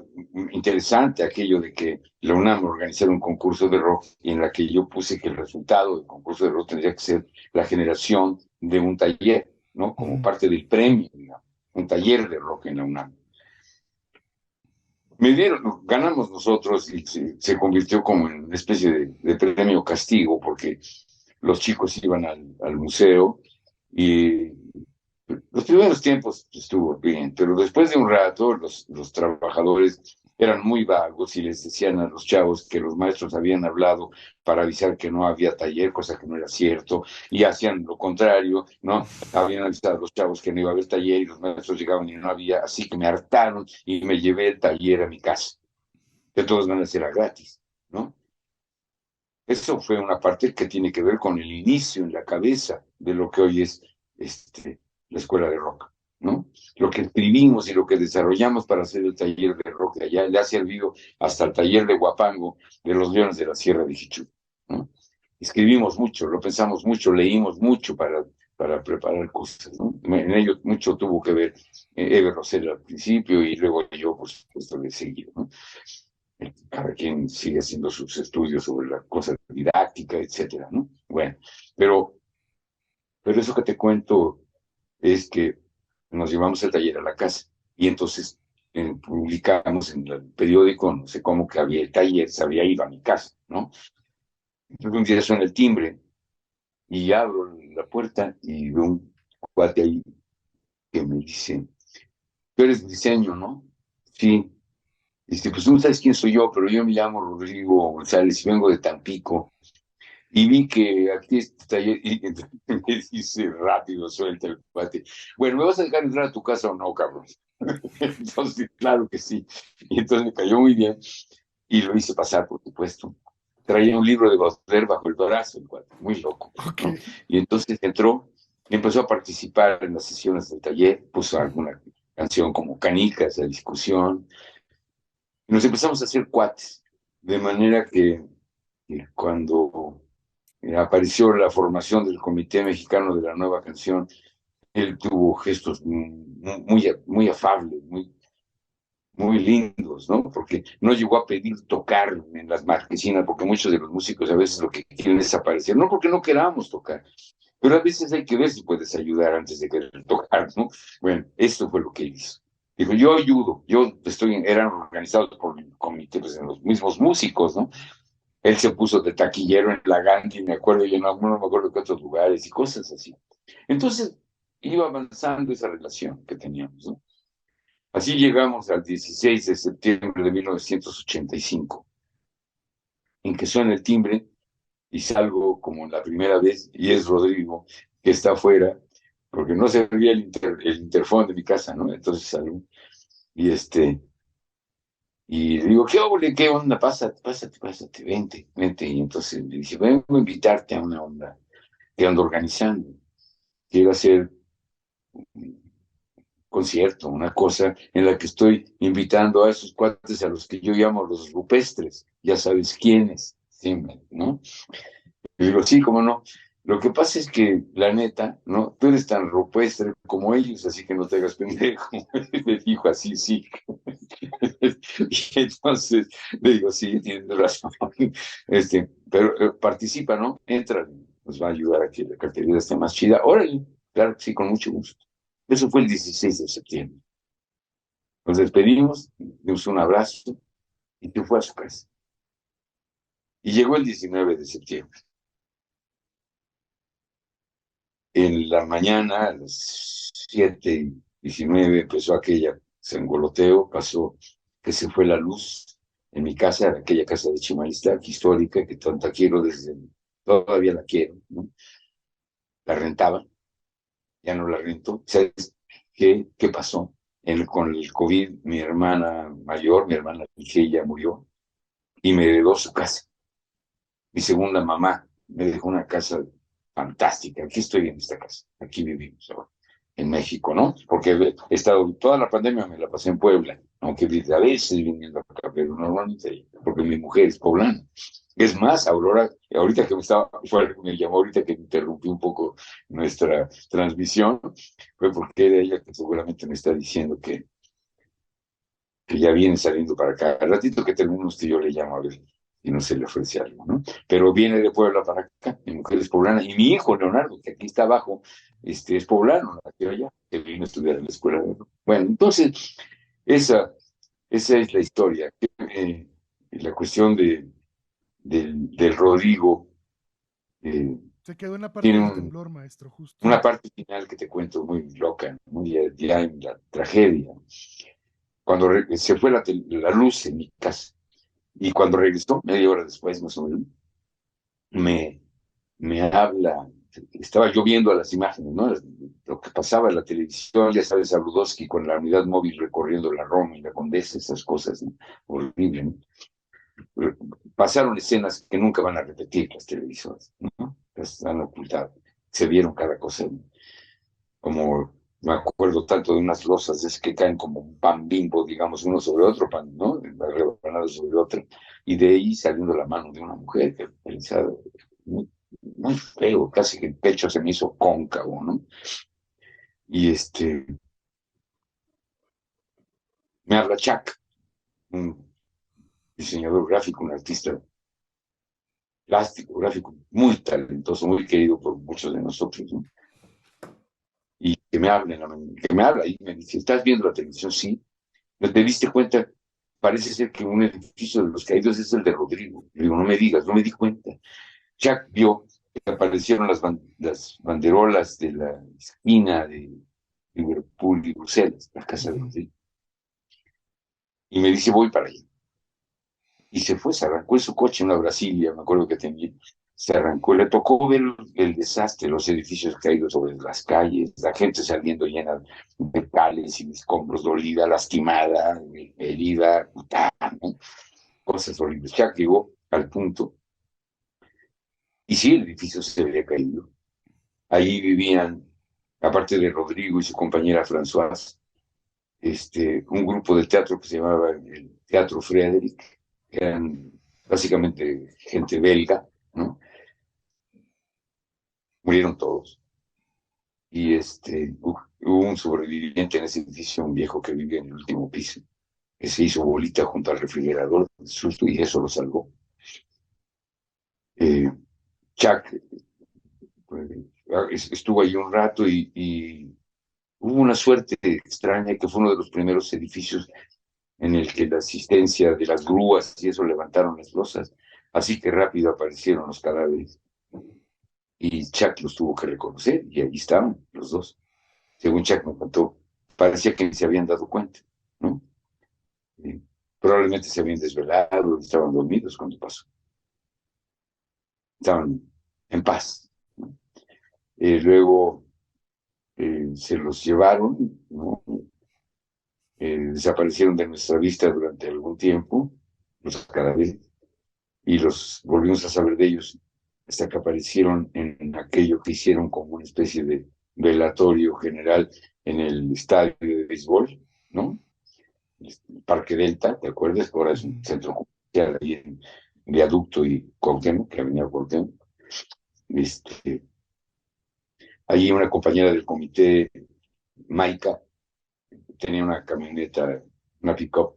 interesante aquello de que la UNAM organizara un concurso de rock y en la que yo puse que el resultado del concurso de rock tendría que ser la generación de un taller, ¿no? Como Ujú. parte del premio, digamos, un taller de rock en la UNAM. Ganamos nosotros y se convirtió como en una especie de premio castigo porque los chicos iban al museo y los primeros tiempos estuvo bien, pero después de un rato los trabajadores eran muy vagos y les decían a los chavos que los maestros habían hablado para avisar que no había taller, cosa que no era cierto, y hacían lo contrario, ¿no? Habían avisado a los chavos que no iba a haber taller y los maestros llegaban y no había, así que me hartaron y me llevé el taller a mi casa. De todas maneras era gratis, ¿no? Eso fue una parte que tiene que ver con el inicio en la cabeza de lo que hoy es la escuela de rock, ¿no? Lo que escribimos y lo que desarrollamos para hacer el taller de rock de allá le ha servido hasta el taller de Huapango de los Leones de la Sierra de Jichú, ¿no? Escribimos mucho, lo pensamos mucho, leímos mucho para preparar cosas, ¿no? En ello mucho tuvo que ver Eber Rosell al principio y luego yo, por supuesto, le he seguido, ¿no? Cada quien sigue haciendo sus estudios sobre la cosa didáctica, etcétera, ¿no? Bueno, pero, pero eso que te cuento es que nos llevamos el taller a la casa y entonces publicamos en el periódico, no sé cómo, que había el taller, se había ido a mi casa, ¿no? Entonces un día suena el timbre y abro la puerta y veo un cuate ahí que me dice, tú eres diseño, ¿no? Sí. Pues tú no sabes quién soy yo, pero yo me llamo Rodrigo González y vengo de Tampico. Y vi que aquí está, y me dice rápido, suelta el cuate. Bueno, ¿me vas a dejar entrar a tu casa o no, cabrón? Entonces, claro que sí. Y entonces me cayó muy bien y lo hice pasar, por supuesto. Traía un libro de Baudelaire bajo el brazo, el cuate, muy loco, Ok. ¿no? Y entonces entró y empezó a participar en las sesiones del taller, puso Ujú. alguna canción como Canicas, de discusión, y nos empezamos a hacer cuates, de manera que cuando apareció la formación del Comité Mexicano de la Nueva Canción, él tuvo gestos muy afables, muy lindos, ¿no? Porque no llegó a pedir tocar en las marquesinas, porque muchos de los músicos a veces lo que quieren es aparecer, no porque no queramos tocar, pero a veces hay que ver si puedes ayudar antes de querer tocar, ¿no? Bueno, esto fue lo que él hizo. Dijo, yo ayudo, eran organizados por el comité, pues, los mismos músicos, ¿no? Él se puso de taquillero en la Gandhi, me acuerdo, yo no me acuerdo de otros lugares y cosas así. Entonces, iba avanzando esa relación que teníamos, ¿no? Así llegamos al 16 de septiembre de 1985, en que suena el timbre y salgo como la primera vez, y es Rodrigo, que está afuera, porque no servía el interfón de mi casa, ¿no? Entonces salgo y y le digo, ¿qué onda? Pásate, vente. Y entonces le dije, vengo a invitarte a una onda que ando organizando. Quiero hacer un concierto, una cosa en la que estoy invitando a esos cuates a los que yo llamo los rupestres, ya sabes quiénes, sí, ¿no? Y digo, sí, cómo no. Lo que pasa es que, la neta, ¿no? Tú eres tan rupestre como ellos, así que no te hagas pendejo. Me dijo así, sí. Y entonces le digo, sí, tienes razón. Pero participa, ¿no? Entra, nos va a ayudar a que la cartelera esté más chida. Órale, claro que sí, con mucho gusto. Eso fue el 16 de septiembre. Nos despedimos, dimos un abrazo y se fue a su casa. Y llegó el 19 de septiembre. En la mañana, a las 7:19, empezó aquella sangoloteo, pasó que se fue la luz en mi casa, aquella casa de Chimalistlac, histórica, que tanta quiero todavía la quiero, ¿no? La rentaba, ya no la rento. ¿Sabes qué pasó? Con el COVID, mi hermana mayor, mi hermana Ligeia, murió y me heredó su casa. Mi segunda mamá me dejó una casa fantástica. Aquí estoy en esta casa, aquí vivimos ahora, en México, ¿no? Porque he estado, toda la pandemia me la pasé en Puebla, aunque a veces viniendo acá, pero normalmente, porque mi mujer es poblana. Es más, Aurora, ahorita que me llamó ahorita que interrumpí un poco nuestra transmisión, fue porque era ella que seguramente me está diciendo que ya viene saliendo para acá. Al ratito que termine usted, yo le llamo a ver y no se le ofrece algo, ¿no? Pero viene de Puebla para acá, mi mujer es poblana, y mi hijo, Leonardo, que aquí está abajo, es poblano, nació allá, que vino a estudiar en la escuela. Bueno, entonces, esa, esa es la historia. La cuestión del Rodrigo eh, Se quedó en la parte tiene del temblor, maestro, justo. una parte final que te cuento muy loca, muy ya en la tragedia. Cuando se fue la luz en mi casa, y cuando regresó, media hora después, más o menos, me, me habla, estaba yo viendo las imágenes, ¿no? Lo que pasaba en la televisión, ya sabes, a Rudowski con la unidad móvil recorriendo la Roma y la Condesa, esas cosas, ¿no? Horrible, ¿no? Pasaron escenas que nunca van a repetir las televisoras, ¿no? Las han ocultado. Se vieron cada cosa, ¿no? Como me acuerdo tanto de unas losas es que caen como un pan Bimbo, digamos, uno sobre otro pan, ¿no? Rebanado sobre otro, y de ahí saliendo la mano de una mujer que pensaba muy, muy feo, casi que el pecho se me hizo cóncavo, ¿no? Y me habla Chuck, un diseñador gráfico, un artista plástico, gráfico, muy talentoso, muy querido por muchos de nosotros, ¿no? Y que me habla y me dice, ¿estás viendo la televisión? Sí. ¿No te diste cuenta? Parece ser que un edificio de los caídos es el de Rodrigo. Le digo, no me digas, no me di cuenta. Jack vio que aparecieron las banderolas de la esquina de Liverpool y Bruselas, la casa de Rodrigo. Y me dice, voy para allá. Y se fue, se arrancó en su coche en una Brasilia, me acuerdo que tenía. Se arrancó, le tocó ver el desastre, los edificios caídos sobre las calles, la gente saliendo llena de cales y de escombros, dolida, lastimada, herida, ¿no? Cosas horribles. Ya llegó al punto. Y sí, el edificio se había caído. Ahí vivían, aparte de Rodrigo y su compañera Françoise, un grupo de teatro que se llamaba el Teatro Frederick, que eran básicamente gente belga, ¿no? Murieron todos. Y hubo un sobreviviente en ese edificio, un viejo que vivía en el último piso, que se hizo bolita junto al refrigerador del susto y eso lo salvó. Chuck estuvo ahí un rato y hubo una suerte extraña que fue uno de los primeros edificios en el que la asistencia de las grúas y eso levantaron las losas. Así que rápido aparecieron los cadáveres y Chuck los tuvo que reconocer y ahí estaban los dos. Según Chuck me contó, parecía que se habían dado cuenta, ¿no? Y probablemente se habían desvelado, estaban dormidos cuando pasó. Estaban en paz, ¿no? Luego se los llevaron, ¿no? Desaparecieron de nuestra vista durante algún tiempo, los cadáveres, y los volvimos a saber de ellos hasta que aparecieron en aquello que hicieron como una especie de velatorio general en el estadio de béisbol, ¿no? El Parque Delta, ¿te acuerdas? Ahora es un centro comercial ahí en Viaducto y Cuauhtémoc, que Avenida Cuauhtémoc. Allí una compañera del comité, Maika, tenía una camioneta, una pick-up,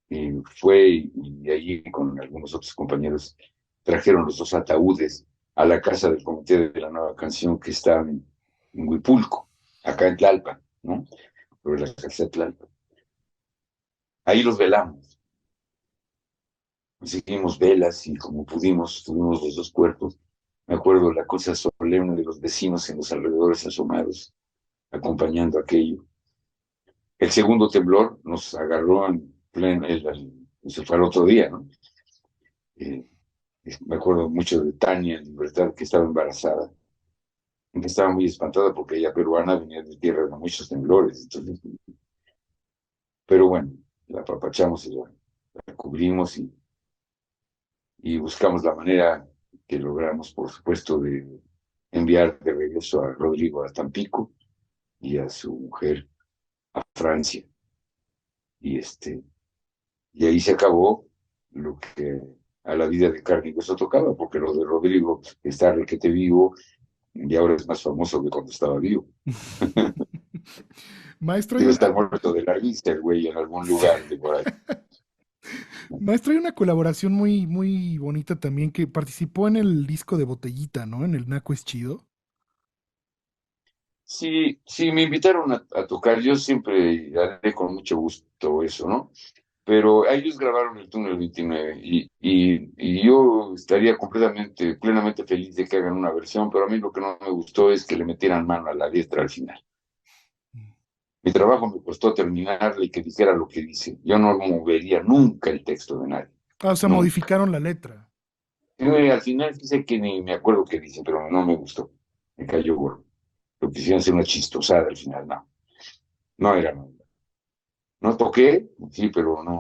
y fue y allí con algunos otros compañeros trajeron los dos ataúdes a la casa del comité de la nueva canción que está en Huipulco, acá en Tlalpan, ¿no? Sobre la casa de Tlalpan. Ahí los velamos. Conseguimos velas y como pudimos, tuvimos los dos cuerpos. Me acuerdo la cosa solemne de los vecinos en los alrededores asomados, acompañando aquello. El segundo temblor nos agarró en pleno, se fue al otro día, ¿no? Eh, Me acuerdo mucho de Tania, en Libertad, que estaba embarazada, que estaba muy espantada porque ella peruana venía de tierra de muchos temblores. Entonces, pero bueno, la apapachamos y la cubrimos y buscamos la manera que logramos, por supuesto, de enviar de regreso a Rodrigo a Tampico y a su mujer a Francia. Y, y ahí se acabó lo que a la vida de carne y hueso tocaba, porque lo de Rodrigo está requete vivo y ahora es más famoso que cuando estaba vivo. Maestro, Debe estar muerto de la risa el güey en algún lugar de por ahí. Maestro, hay una colaboración muy, muy bonita también que participó en el disco de Botellita, ¿no? En el Naco es Chido. Sí, sí, me invitaron a tocar, yo siempre haré con mucho gusto eso, ¿no? Pero ellos grabaron el Túnel 29 y yo estaría completamente, plenamente feliz de que hagan una versión, pero a mí lo que no me gustó es que le metieran mano a la letra al final. Mi trabajo me costó terminarle y que dijera lo que dice. Yo no movería nunca el texto de nadie, Ah, o sea, nunca. modificaron la letra. Al final dice que ni me acuerdo qué dice, pero no me gustó. Me cayó gordo. Lo quisieron hacer una chistosada al final, no. No era nada. No toqué, sí, pero no,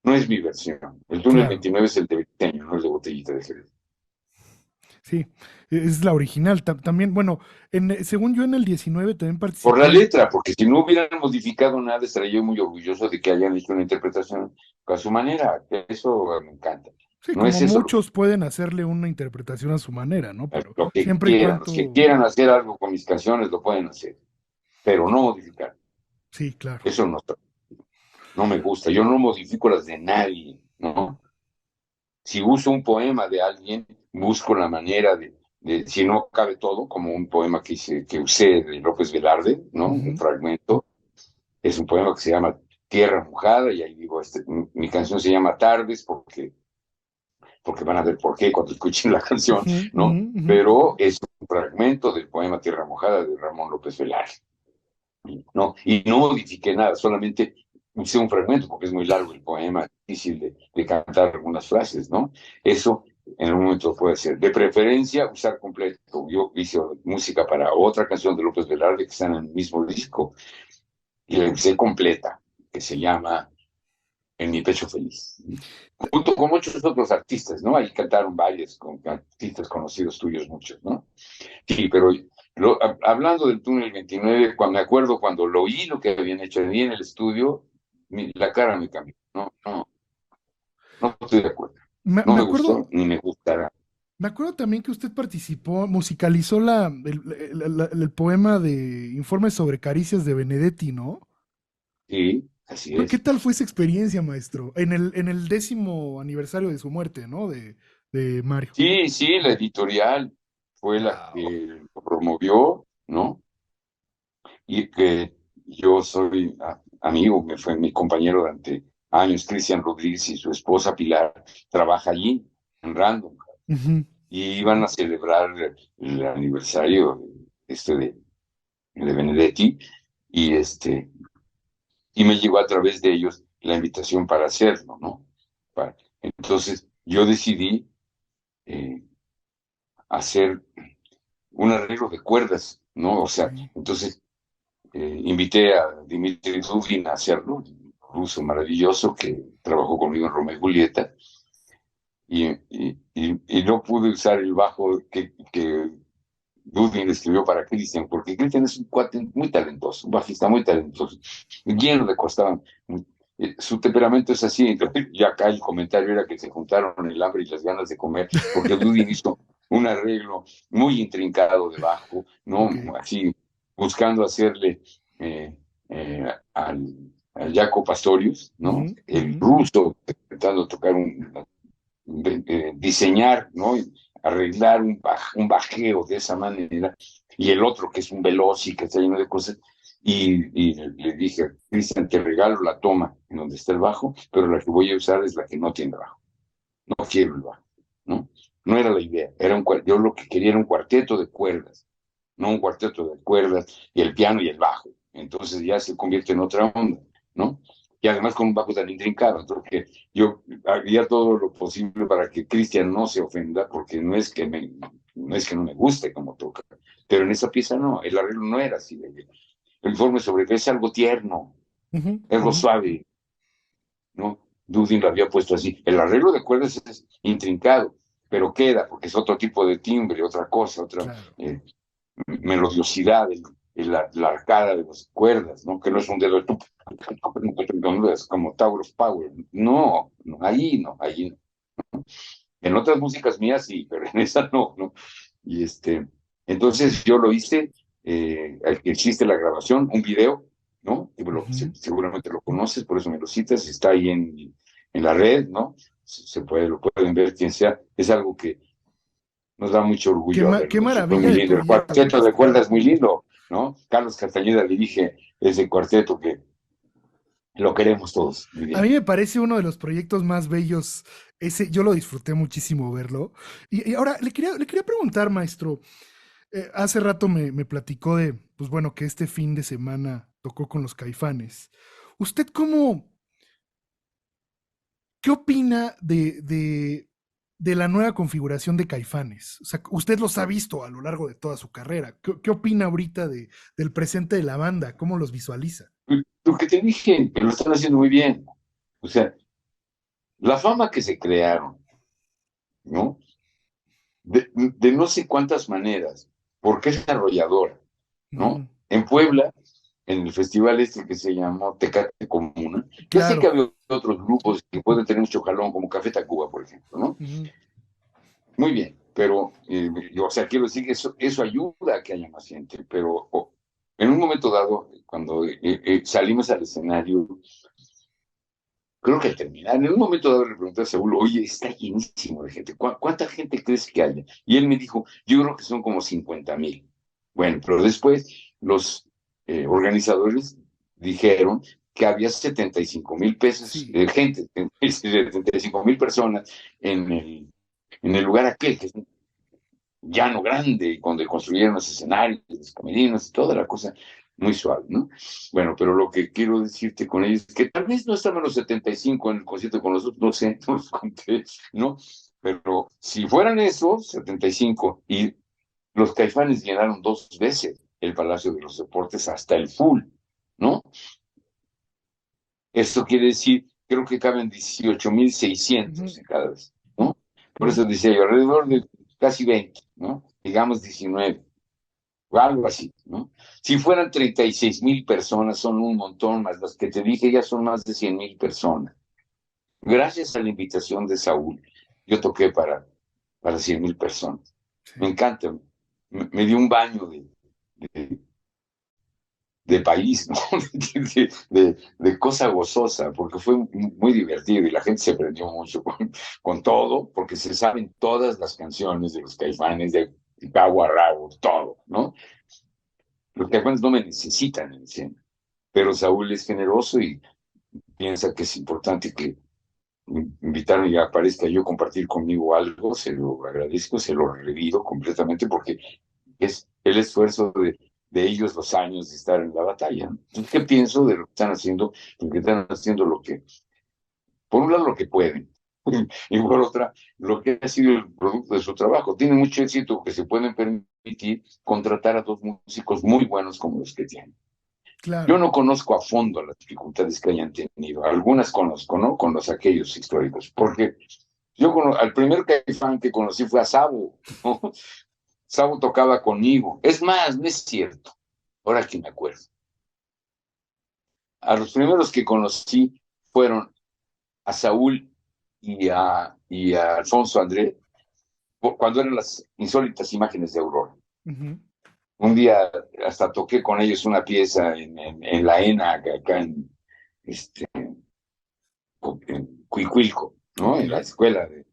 no es mi versión. El túnel Claro, 29 es el de Viteño, no el de Botellita de Jerez. sí, es la original. También, bueno, según yo en el 19 también Por la participó en... letra, porque si no hubieran modificado nada, estaría yo muy orgulloso de que hayan hecho una interpretación a su manera. Eso me encanta. Sí, No como es eso muchos pueden hacerle una interpretación a su manera, ¿no? Pero lo que siempre y quieran. Los que cuando... quieran hacer algo con mis canciones lo pueden hacer, pero no modificar. Sí, claro. Eso no, no me gusta. Yo no modifico las de nadie, ¿no? Si uso un poema de alguien, busco la manera si no cabe todo, como un poema que usé de López Velarde, ¿no? Un Ujú, fragmento. Es un poema que se llama Tierra Mojada, y ahí digo, mi canción se llama Tardes porque van a ver por qué cuando escuchen la canción, ujú, ujú, ¿no? ujú. Pero es un fragmento del poema Tierra Mojada de Ramón López Velarde, ¿no? Y no modifiqué nada, solamente usé un fragmento porque es muy largo el poema, difícil de cantar algunas frases, ¿no? Eso en un momento puede ser. De preferencia, usar completo. Yo hice música para otra canción de López Velarde que está en el mismo disco y la usé completa, que se llama En mi pecho feliz. Junto con muchos otros artistas, ¿no? Ahí cantaron varios con artistas conocidos tuyos, muchos, ¿no? Sí, pero hablando del túnel 29, cuando, me acuerdo cuando lo oí, lo que habían hecho ahí en el estudio, la cara me cambió. No, no, no estoy de acuerdo. Me, No me me acuerdo, gustó ni me gustará. me acuerdo también que usted participó, musicalizó el poema de Informes sobre Caricias de Benedetti, ¿no? Sí, así ¿Qué es. tal fue esa experiencia, maestro? En el 10º aniversario de su muerte, ¿no? De Mario. Sí, sí, la editorial fue la Wow. que lo promovió, ¿no? Y que yo soy amigo, me fue mi compañero durante años, Cristian Rodríguez y su esposa Pilar, trabaja allí, en Random, Ujú. y iban a celebrar el aniversario de Benedetti, y, y me llegó a través de ellos la invitación para hacerlo, ¿no? Entonces, yo decidí eh, hacer un arreglo de cuerdas, ¿no? O sea, Ok. entonces invité a Dimitri Dugin a hacerlo, un ruso maravilloso que trabajó conmigo en Romeo y Julieta, y no pude usar el bajo que Dugin escribió para Christian, porque Christian es un cuate muy talentoso, un bajista muy talentoso, lleno de cosas. Su temperamento es así, y acá el comentario era que se juntaron el hambre y las ganas de comer, porque Dudin hizo un arreglo muy intrincado de bajo, ¿no? Ok. Así, buscando hacerle eh, al Jaco Pastorius, ¿no? Ujú, El ujú. ruso, intentando tocar diseñar, ¿no? Arreglar un bajeo de esa manera, y el otro que es un veloz y que está lleno de cosas, y le dije, Cristian, te regalo la toma en donde está el bajo, pero la que voy a usar es la que no tiene bajo, no quiero el bajo, ¿no? No era la idea, yo lo que quería era un cuarteto de cuerdas, no un cuarteto de cuerdas y el piano y el bajo, entonces ya se convierte en otra onda, ¿no? Y además con un bajo tan intrincado, entonces que yo haría todo lo posible para que Cristian no se ofenda, porque no es que no me guste como toca, pero en esa pieza no, el arreglo no era así. El informe sobre que es algo tierno, Ujú, algo ujú. suave, ¿no? Dudin lo había puesto así. El arreglo de cuerdas es intrincado, pero queda, porque es otro tipo de timbre, otra cosa, otra Claro. melodiosidad, la arcada de las cuerdas, ¿no? Que no es un dedo de es como Tower of Power. No, no, ahí no. En otras músicas mías sí, pero en esa no, ¿no? Y entonces yo lo hice, existe la grabación, un video, ¿no? Ujú. Seguramente lo conoces, por eso me lo citas, está ahí en la red, ¿no? Lo pueden ver quien sea, es algo que nos da mucho orgullo Qué haberlo hecho, fue maravilla muy de lindo. El proyecto, cuarteto de maestro. cuerdas es muy lindo, ¿no? Carlos Castañeda dirige ese cuarteto que lo queremos todos, muy A mí bien. me parece uno de los proyectos más bellos. Ese, yo lo disfruté muchísimo verlo. Y ahora le quería preguntar, maestro. Hace rato me platicó de, pues bueno, que este fin de semana tocó con los Caifanes. ¿Usted qué opina de la nueva configuración de Caifanes? O sea, usted los ha visto a lo largo de toda su carrera. ¿Qué opina ahorita del presente de la banda? ¿Cómo los visualiza? Lo que te dije, que lo están haciendo muy bien. O sea, la fama que se crearon, ¿no? De no sé cuántas maneras, porque es arrolladora, Ujú. ¿no? En Puebla, en el festival que se llamó Tecate Comuna, ya sé que Claro. había otros grupos que pueden tener mucho jalón, como Café Tacuba, por ejemplo, ¿no? Ujú. Muy bien, pero, o sea, quiero decir que eso ayuda a que haya más gente, pero en un momento dado, cuando salimos al escenario, creo que al terminar, en un momento dado le pregunté a Saúl, oye, está llenísimo de gente, ¿cuánta gente crees que haya? Y él me dijo, yo creo que son como 50,000. Bueno, pero después los organizadores dijeron que había 75,000 pesos, Sí. gente, 75,000 personas en el lugar aquel, que es un llano grande, donde construyeron los escenarios, los camerinos, toda la cosa muy suave, ¿no? Bueno, pero lo que quiero decirte con ellos es que tal vez no estaban los 75 en el concierto con nosotros, no sé, no los conté, ¿no? Pero si fueran esos 75 y los Caifanes llenaron 2 veces el Palacio de los Deportes hasta el full, ¿no? Esto quiere decir, creo que caben 18,600 Ujú, en cada vez, ¿no? Por ujú. eso decía yo, alrededor de casi 20, ¿no? Digamos 19 o algo así, ¿no? Si fueran 36,000 personas, son un montón más. Las que te dije ya son más de 100,000 personas. Gracias a la invitación de Saúl, yo toqué para 100,000 personas. Me Sí. encanta, me dio un baño de, de país, ¿no? De cosa gozosa, porque fue muy divertido y la gente se prendió mucho con todo, porque se saben todas las canciones de los Caifanes, de cabo a rabo, todo, ¿no? Los Caifanes no me necesitan en escena, pero Saúl es generoso y piensa que es importante que invitarme y aparezca yo a compartir conmigo algo, se lo agradezco, se lo revido completamente porque es el esfuerzo de ellos los años de estar en la batalla, ¿no? Entonces, ¿qué pienso de lo que están haciendo? Porque están haciendo lo que, por un lado, lo que pueden, y por otra, lo que ha sido el producto de su trabajo. Tienen mucho éxito que se pueden permitir contratar a dos músicos muy buenos como los que tienen. Yo Claro. no conozco a fondo las dificultades que hayan tenido. Algunas conozco, ¿no? Con los aquellos históricos. Porque al primer Caifán que conocí fue a Sabo, ¿no? Sabo tocaba conmigo. Es más, no es cierto. Ahora que me acuerdo. A los primeros que conocí fueron a Saúl y a Alfonso André, cuando eran las insólitas imágenes de Aurora. Ujú. Un día hasta toqué con ellos una pieza en la ENA, acá este, en Cuicuilco, ¿no? Ok. En la escuela de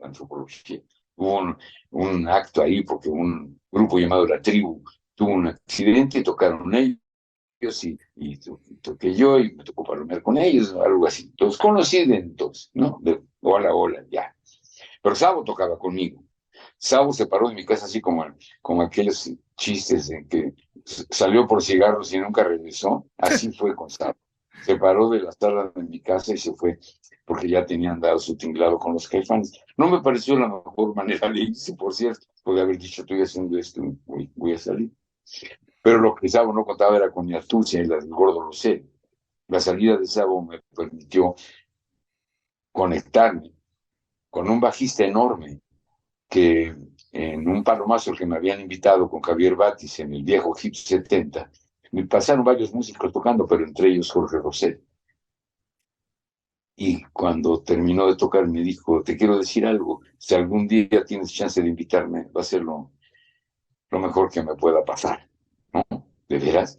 antropología. Hubo un acto ahí porque un grupo llamado La Tribu tuvo un accidente, tocaron ellos y toqué yo y me tocó palomear con ellos, algo así. Los conocí de entonces, ¿no? De hola, hola, ya. Pero Sabo tocaba conmigo. Sabo se paró de mi casa así como aquellos chistes en que salió por cigarros y nunca regresó. Así fue con Sabo. Se paró de la sala de mi casa y se fue porque ya tenían dado su tinglado con los Caifanes. No me pareció la mejor manera de irse, por cierto. Podría haber dicho, estoy haciendo esto, voy a salir. Pero lo que Sabo no contaba era con mi astucia y la del gordo Rosé. La salida de Sabo me permitió conectarme con un bajista enorme que en un palomazo que me habían invitado con Javier Batis en el viejo Hip 70, me pasaron varios músicos tocando, pero entre ellos Jorge Rosset. Y cuando terminó de tocar me dijo, te quiero decir algo, si algún día tienes chance de invitarme, va a ser lo mejor que me pueda pasar, ¿no? ¿De veras?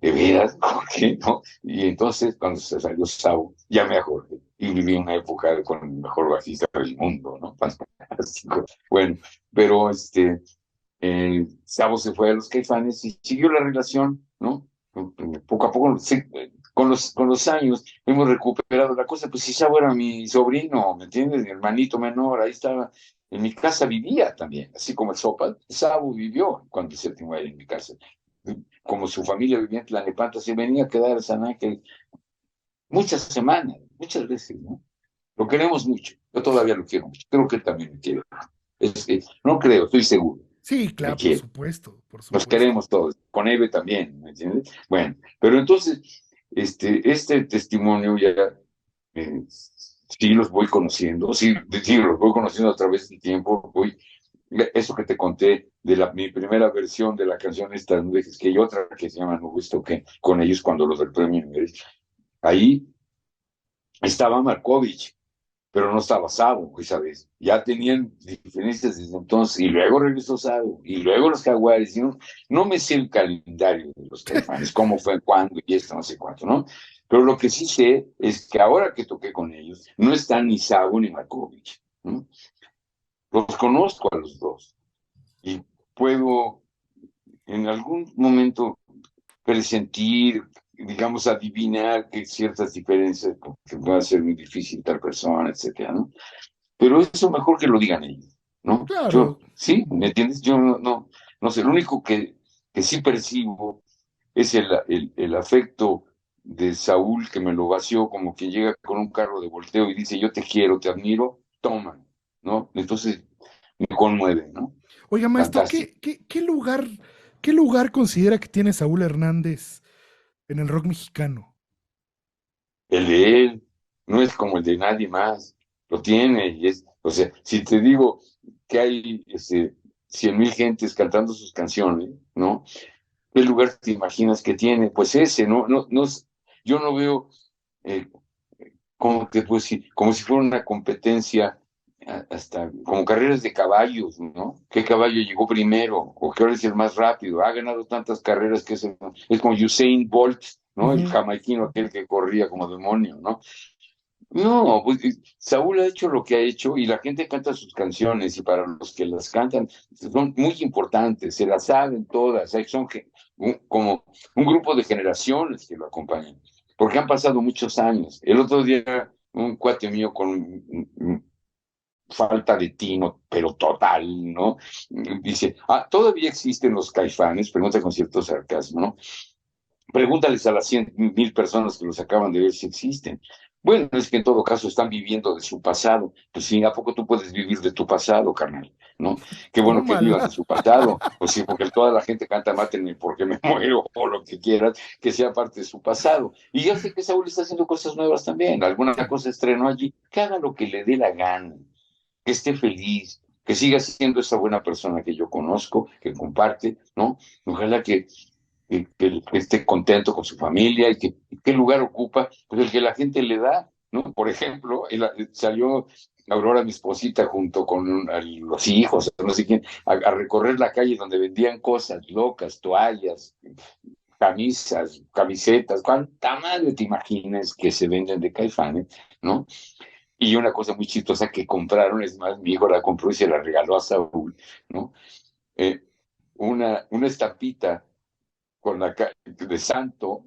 ¿De veras? ¿Por qué no? Y entonces, cuando se salió Sau, llamé a Jorge y viví una época con el mejor bajista del mundo, ¿no? Fantástico. Bueno, pero Sabo se fue a los Caifanes y siguió la relación, ¿no? Poco a poco, sí, con los años hemos recuperado la cosa. Pues si Sabo era mi sobrino, ¿me entiendes? Mi hermanito menor, ahí estaba. En mi casa vivía también, así como el Sopa. Sabo vivió cuando el séptimo era en mi casa. Como su familia vivía en Tlalnepantla, se venía a quedar a San Ángel muchas semanas, muchas veces, ¿no? Lo queremos mucho, yo todavía lo quiero mucho, creo que él también me quiere. No creo, estoy seguro, Sí, me claro, por quiere. supuesto, por Nos supuesto. queremos todos, con Eve también, ¿me entiendes? Bueno, pero entonces, este testimonio ya, eh, sí los voy conociendo, sí, los voy conociendo a través del tiempo, eso que te conté de mi primera versión de la canción esta, no dejes que hay otra que se llama No Gusto que con ellos cuando los del premio Nivel. Ahí estaba Markovich, pero no estaba Sabo esa vez. Ya tenían diferencias desde entonces, y luego regresó Sabo, y luego los Jaguares. Y no me sé el calendario de los Caifanes, cómo fue, cuándo y esto, no sé cuánto, ¿no? Pero lo que sí sé es que ahora que toqué con ellos, no están ni Sabo ni Markovich, ¿no? Los conozco a los dos y puedo en algún momento presentir, digamos, adivinar que ciertas diferencias, que va a ser muy difícil tal persona, etcétera, ¿no? Pero eso mejor que lo digan ellos, ¿no? Claro. Yo, sí, ¿me entiendes? Yo no sé, lo único que sí percibo es el afecto de Saúl que me lo vació como quien llega con un carro de volteo y dice, yo te quiero, te admiro, toma, ¿no? Entonces me conmueve, ¿no? Oiga, maestro, Fantástico. ¿qué lugar considera que tiene Saúl Hernández en el rock mexicano? El de él no es como el de nadie más, lo tiene y o sea, si te digo que hay 100,000 gentes cantando sus canciones, ¿no? ¿Qué lugar te imaginas que tiene? Pues ese, no, yo no veo eh, como que, pues, como si fuera una competencia, hasta como carreras de caballos, ¿no? ¿Qué caballo llegó primero? ¿O qué hora es el más rápido? Ha ganado tantas carreras que es como Usain Bolt, ¿no? El Ujú. jamaiquino aquel que corría como demonio, ¿no? No, pues Saúl ha hecho lo que ha hecho y la gente canta sus canciones y para los que las cantan son muy importantes, se las saben todas, como un grupo de generaciones que lo acompañan. porque han pasado muchos años. El otro día un cuate mío con falta de tino, pero total, ¿no? Dice, ¿todavía existen los Caifanes? Pregunta con cierto sarcasmo, ¿no? Pregúntales a las 100,000 personas que los acaban de ver si existen. Bueno, es que en todo caso están viviendo de su pasado. Pues sí, ¿a poco tú puedes vivir de tu pasado, carnal? ¿No? Qué bueno que vivan de Tómala. su pasado. Pues sí, porque toda la gente canta Mátenme porque me muero o lo que quieras, que sea parte de su pasado. Y yo sé que Saúl está haciendo cosas nuevas también. Alguna Sí. cosa estrenó allí. Que haga lo que le dé la gana, que esté feliz, que siga siendo esa buena persona que yo conozco, que comparte, ¿no? Ojalá que esté contento con su familia y que qué lugar ocupa, pues el que la gente le da, ¿no? Por ejemplo, salió Aurora, mi esposita, junto con los hijos, no sé quién, a recorrer la calle donde vendían cosas locas, toallas, camisas, camisetas, cuánta madre te imaginas que se venden de Caifanes, ¿no? Y una cosa muy chistosa que compraron, es más, mi hijo la compró y se la regaló a Saúl, ¿no? Eh, una estampita con la cara de santo,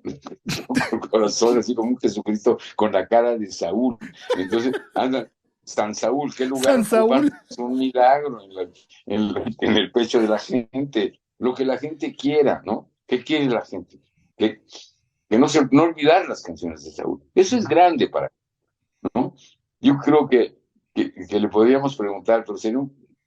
con el corazón así como un Jesucristo, con la cara de Saúl. Entonces, anda, San Saúl, ¿qué lugar San ocupa? Saúl. Es un milagro en el pecho de la gente. Lo que la gente quiera, ¿no? ¿Qué quiere la gente? Que, que no olvidar las canciones de Saúl. Eso es grande para, ¿no? Yo creo que le podríamos preguntar, pero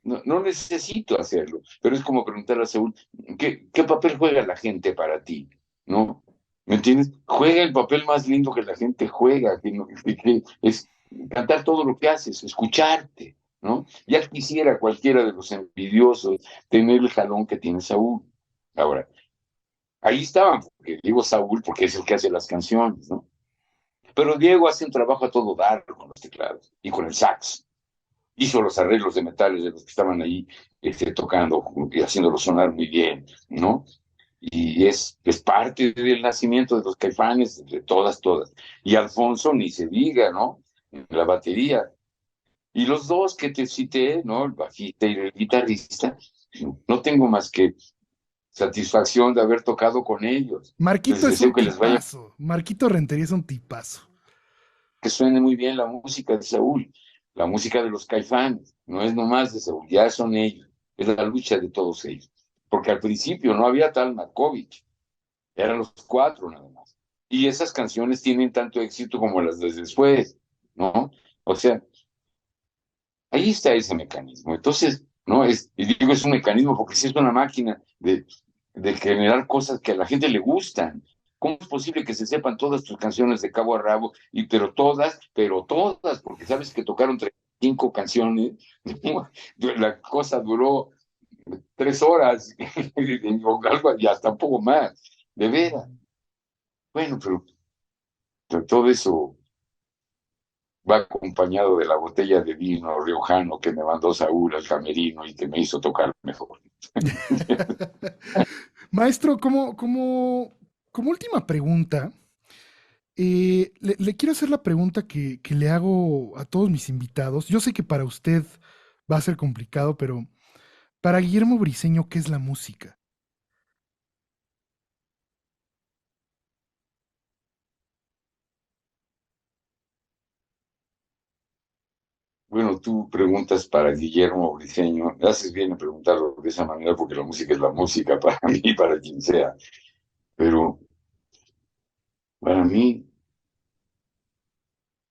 no necesito hacerlo, pero es como preguntarle a Saúl, ¿qué papel juega la gente para ti? ¿No? ¿Me entiendes? Juega el papel más lindo que la gente juega, que es cantar todo lo que haces, escucharte, ¿no? Ya quisiera cualquiera de los envidiosos tener el jalón que tiene Saúl. Ahora, ahí estaban, porque digo Saúl porque es el que hace las canciones, ¿no? Pero Diego hace un trabajo a todo dar con los teclados y con el sax. Hizo los arreglos de metales de los que estaban ahí tocando y haciéndolos sonar muy bien, ¿no? Y es parte del nacimiento de los Caifanes, de todas. Y Alfonso, ni se diga, ¿no? En la batería. Y los dos que te cité, ¿no? El bajista y el guitarrista, no tengo más que satisfacción de haber tocado con ellos. Les Marquito es deseo un que les vaya, tipazo. Marquito Rentería es un tipazo. que suene muy bien la música de Saúl, la música de los Caifanes, no es nomás de Saúl, ya son ellos, es la lucha de todos ellos. Porque al principio no había tal Markovich, eran los cuatro nada más. Y esas canciones tienen tanto éxito como las de después, ¿no? O sea, ahí está ese mecanismo. Entonces, ¿no? Y digo, es un mecanismo porque si es una máquina de generar cosas que a la gente le gustan. ¿Cómo es posible que se sepan todas tus canciones de cabo a rabo? Pero todas, porque sabes que tocaron 35 canciones. La cosa duró 3 horas y hasta un poco más. De veras. Bueno, pero todo eso va acompañado de la botella de vino riojano que me mandó Saúl al camerino y que me hizo tocar mejor. Maestro, como última pregunta, le quiero hacer la pregunta que le hago a todos mis invitados. Yo sé que para usted va a ser complicado, pero para Guillermo Briseño, ¿qué es la música? Bueno, tú preguntas para Guillermo Briceño, haces bien en preguntarlo de esa manera porque la música es la música para mí, para quien sea, pero para mí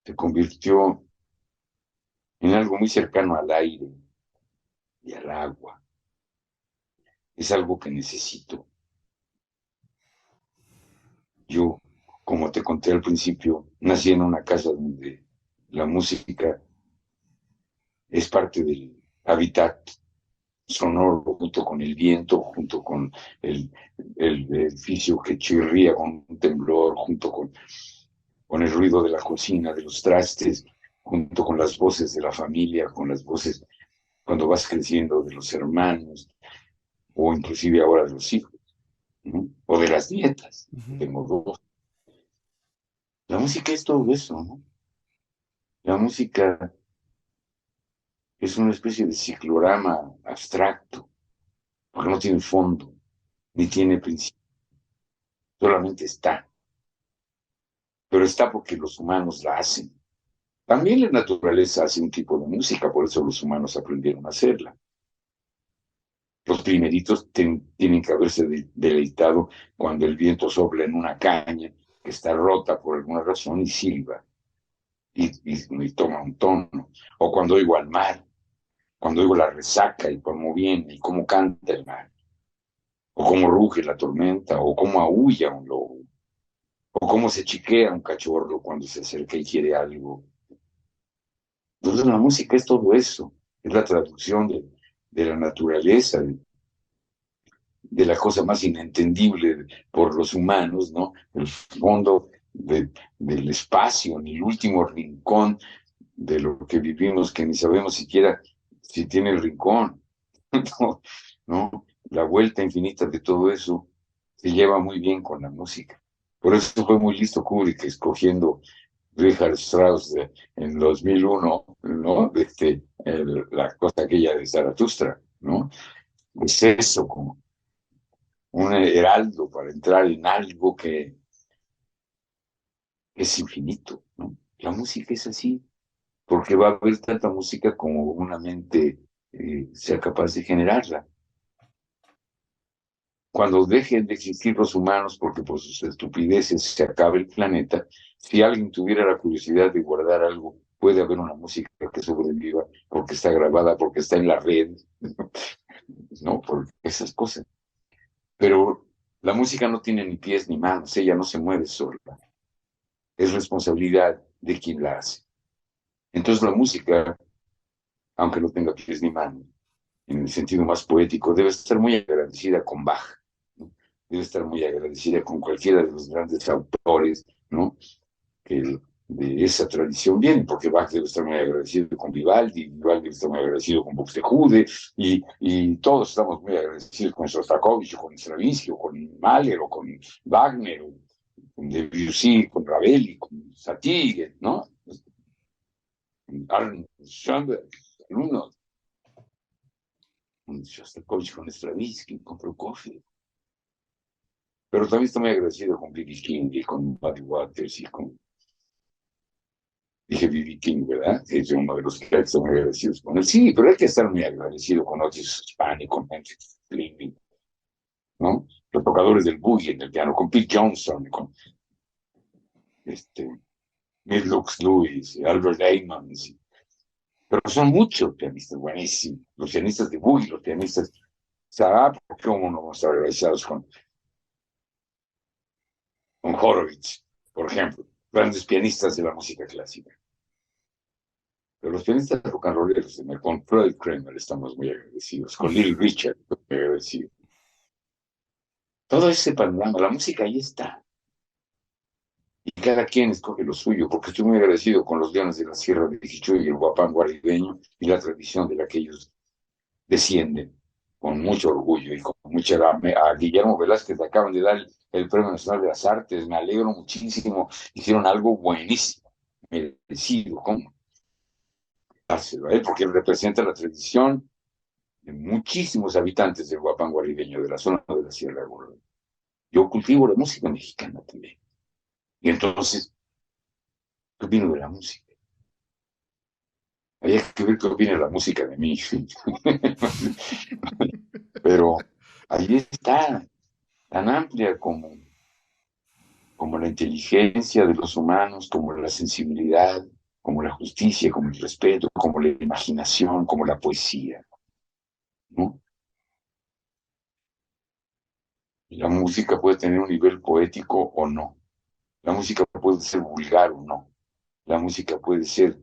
se convirtió en algo muy cercano al aire y al agua. Es algo que necesito. Yo, como te conté al principio, nací en una casa donde la música es parte del hábitat sonoro, junto con el viento, junto con el, el edificio que chirría con un temblor, junto con el ruido de la cocina, de los trastes, junto con las voces de la familia, con las voces cuando vas creciendo de los hermanos, o inclusive ahora de los hijos, ¿no? O de las nietas, Ujú. tengo dos. La música es todo eso, ¿no? La música es una especie de ciclorama abstracto, porque no tiene fondo, ni tiene principio, solamente está. pero está porque los humanos la hacen. También la naturaleza hace un tipo de música, por eso los humanos aprendieron a hacerla. Los primeritos tienen que haberse deleitado cuando el viento sopla en una caña que está rota por alguna razón y silba y toma un tono. O cuando oigo al mar, cuando oigo la resaca y cómo viene y cómo canta el mar. O cómo ruge la tormenta, o cómo aúlla un lobo, o cómo se chiquea un cachorro cuando se acerca y quiere algo. Entonces la música es todo eso, es la traducción de la naturaleza, de la cosa más inentendible por los humanos, ¿no? El fondo del espacio, en el último rincón de lo que vivimos, que ni sabemos siquiera si tiene el rincón, ¿no? ¿No? La vuelta infinita de todo eso se lleva muy bien con la música. Por eso fue muy listo Kubrick escogiendo Richard Strauss en 2001, ¿no? La cosa aquella de Zaratustra, ¿no? Es eso, como un heraldo para entrar en algo que es infinito, ¿no? La música es así, porque va a haber tanta música como una mente sea capaz de generarla. Cuando dejen de existir los humanos, porque por sus estupideces se acabe el planeta, si alguien tuviera la curiosidad de guardar algo, puede haber una música que sobreviva, porque está grabada, porque está en la red, ¿no? Por esas cosas. Pero la música no tiene ni pies ni manos, ella no se mueve sola. Es responsabilidad de quien la hace. Entonces la música, aunque no tenga pies ni manos, en el sentido más poético, debe estar muy agradecida con Bach, ¿no? Debe estar muy agradecida con cualquiera de los grandes autores, ¿no? Que de esa tradición vienen, porque Bach debe estar muy agradecido con Vivaldi, Vivaldi debe estar muy agradecido con Buxtehude, y todos estamos muy agradecidos con Shostakovich, o con Stravinsky, o con Mahler, o con Wagner, o con Debussy, con Ravel, con Satie, ¿no? Arnold Schoenberg, algunos, con Shostakovich, con Stravinsky, con Prokofiev. Pero también está muy agradecido con B.B. King y con Buddy Waters y con, dije B.B. King, ¿verdad? Es uno de los que están muy agradecidos con él. Sí, pero hay que estar muy agradecido con Otis Spann y con Henry Fleming, ¿no? Los tocadores del boogie en el piano, con Pete Johnson, con Lux Lewis, Albert Ammons. Pero son muchos pianistas buenísimos. Los pianistas de boogie, los pianistas. ¿Sabe por qué uno no está agradecidos con Horowitz, por ejemplo? Grandes pianistas de la música clásica. Pero los pianistas rock and rolleros, con Floyd Kramer estamos muy agradecidos, con Little Richard, muy agradecidos. Todo ese panorama, la música ahí está. Y cada quien escoge lo suyo, porque estoy muy agradecido con los Leones de la Sierra de Quichuy y el Huapango Aribeño y la tradición de la que ellos descienden, con mucho orgullo y con mucha... A Guillermo Velázquez le acaban de dar el Premio Nacional de las Artes, me alegro muchísimo, hicieron algo buenísimo, merecido, ¿cómo? Dárselo a él, porque él representa la tradición de muchísimos habitantes del Huapango Aribeño, de la zona de la Sierra Gorda. Yo cultivo la música mexicana también. Y entonces, ¿qué opino de la música? Había que ver qué opina la música de mí. Pero ahí está, tan amplia como la inteligencia de los humanos, como la sensibilidad, como la justicia, como el respeto, como la imaginación, como la poesía, ¿no? La música puede tener un nivel poético o no. La música puede ser vulgar o no. La música puede ser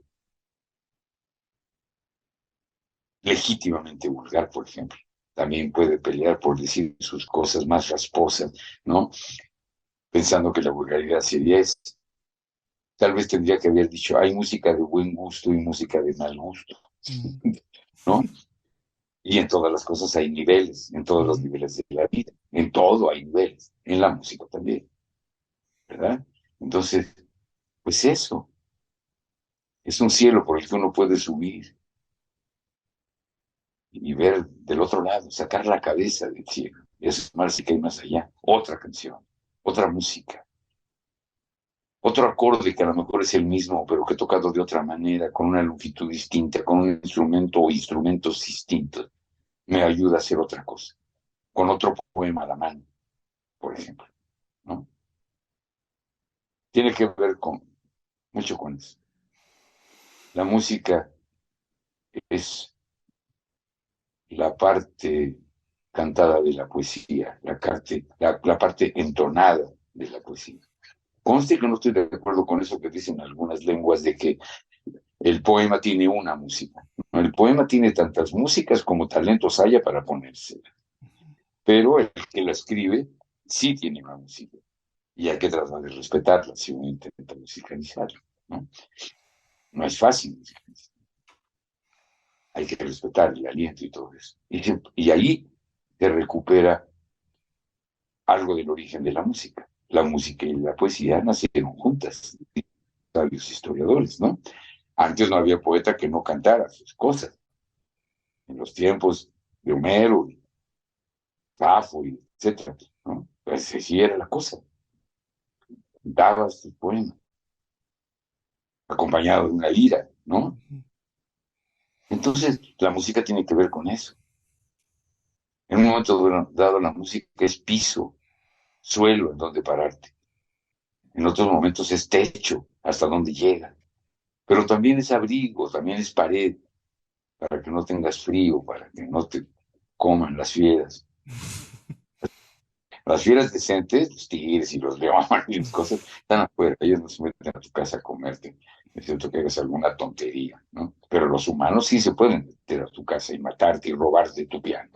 legítimamente vulgar, por ejemplo. También puede pelear por decir sus cosas más rasposas, ¿no? Pensando que la vulgaridad sería eso. Tal vez tendría que haber dicho, hay música de buen gusto y música de mal gusto, ¿no? Y en todas las cosas hay niveles, en todos los niveles de la vida, en todo hay niveles, en la música también, ¿verdad? Entonces, pues eso, es un cielo por el que uno puede subir y ver del otro lado, sacar la cabeza del cielo y asomarse que hay más allá, otra canción, otra música, otro acorde que a lo mejor es el mismo, pero que tocado de otra manera, con una longitud distinta, con un instrumento o instrumentos distintos, me ayuda a hacer otra cosa, con otro poema a la mano, por ejemplo, ¿no? Tiene que ver mucho con eso. La música es la parte cantada de la poesía, la parte entonada de la poesía. Conste que no estoy de acuerdo con eso que dicen algunas lenguas de que el poema tiene una música. ¿No? El poema tiene tantas músicas como talentos haya para ponerse. Pero el que la escribe sí tiene una música. Y hay que tratar de respetarla si uno intenta musicalizarla. ¿No? No es fácil. Hay que respetar el aliento y todo eso. Y ahí se recupera algo del origen de la música. La música y la poesía nacieron juntas, sabios historiadores, ¿no? Antes no había poeta que no cantara sus cosas. En los tiempos de Homero, y Safo, y etcétera, ¿no? Pues así era la cosa. Dabas tus poemas, acompañado de una lira, ¿no? Entonces, la música tiene que ver con eso. En un momento dado, la música es piso, suelo en donde pararte. En otros momentos es techo, hasta donde llega. Pero también es abrigo, también es pared, para que no tengas frío, para que no te coman las fieras. Las fieras decentes, los tigres y los leones y las cosas, están afuera, ellos no se meten a tu casa a comerte, excepto que hagas alguna tontería, ¿no? Pero los humanos sí se pueden meter a tu casa y matarte y robarte tu piano.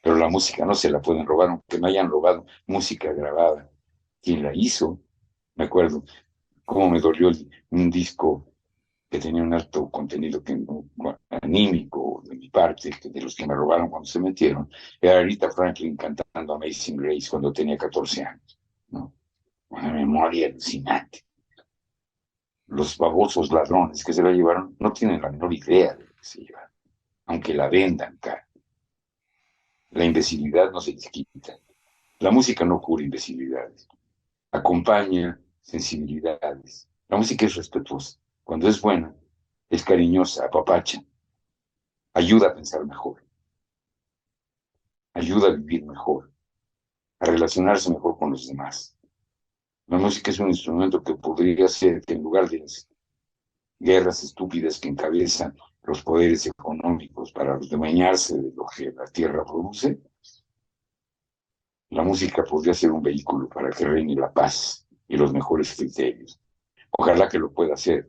Pero la música no se la pueden robar, aunque no hayan robado música grabada. Quien la hizo, me acuerdo, cómo me dolió un disco que tenía un alto contenido anímico de mi parte, de los que me robaron cuando se metieron, era Aretha Franklin cantando Amazing Grace cuando tenía 14 años, ¿no? Una memoria alucinante. Los babosos ladrones que se la llevaron no tienen la menor idea de lo que se llevaron, aunque la vendan cara. La imbecilidad no se les quita. La música no cura imbecilidades, acompaña sensibilidades. La música es respetuosa. Cuando es buena, es cariñosa, apapacha, ayuda a pensar mejor, ayuda a vivir mejor, a relacionarse mejor con los demás. La música es un instrumento que podría ser que en lugar de las guerras estúpidas que encabezan los poderes económicos para desmañarse de lo que la tierra produce, la música podría ser un vehículo para que reine la paz y los mejores criterios. Ojalá que lo pueda hacer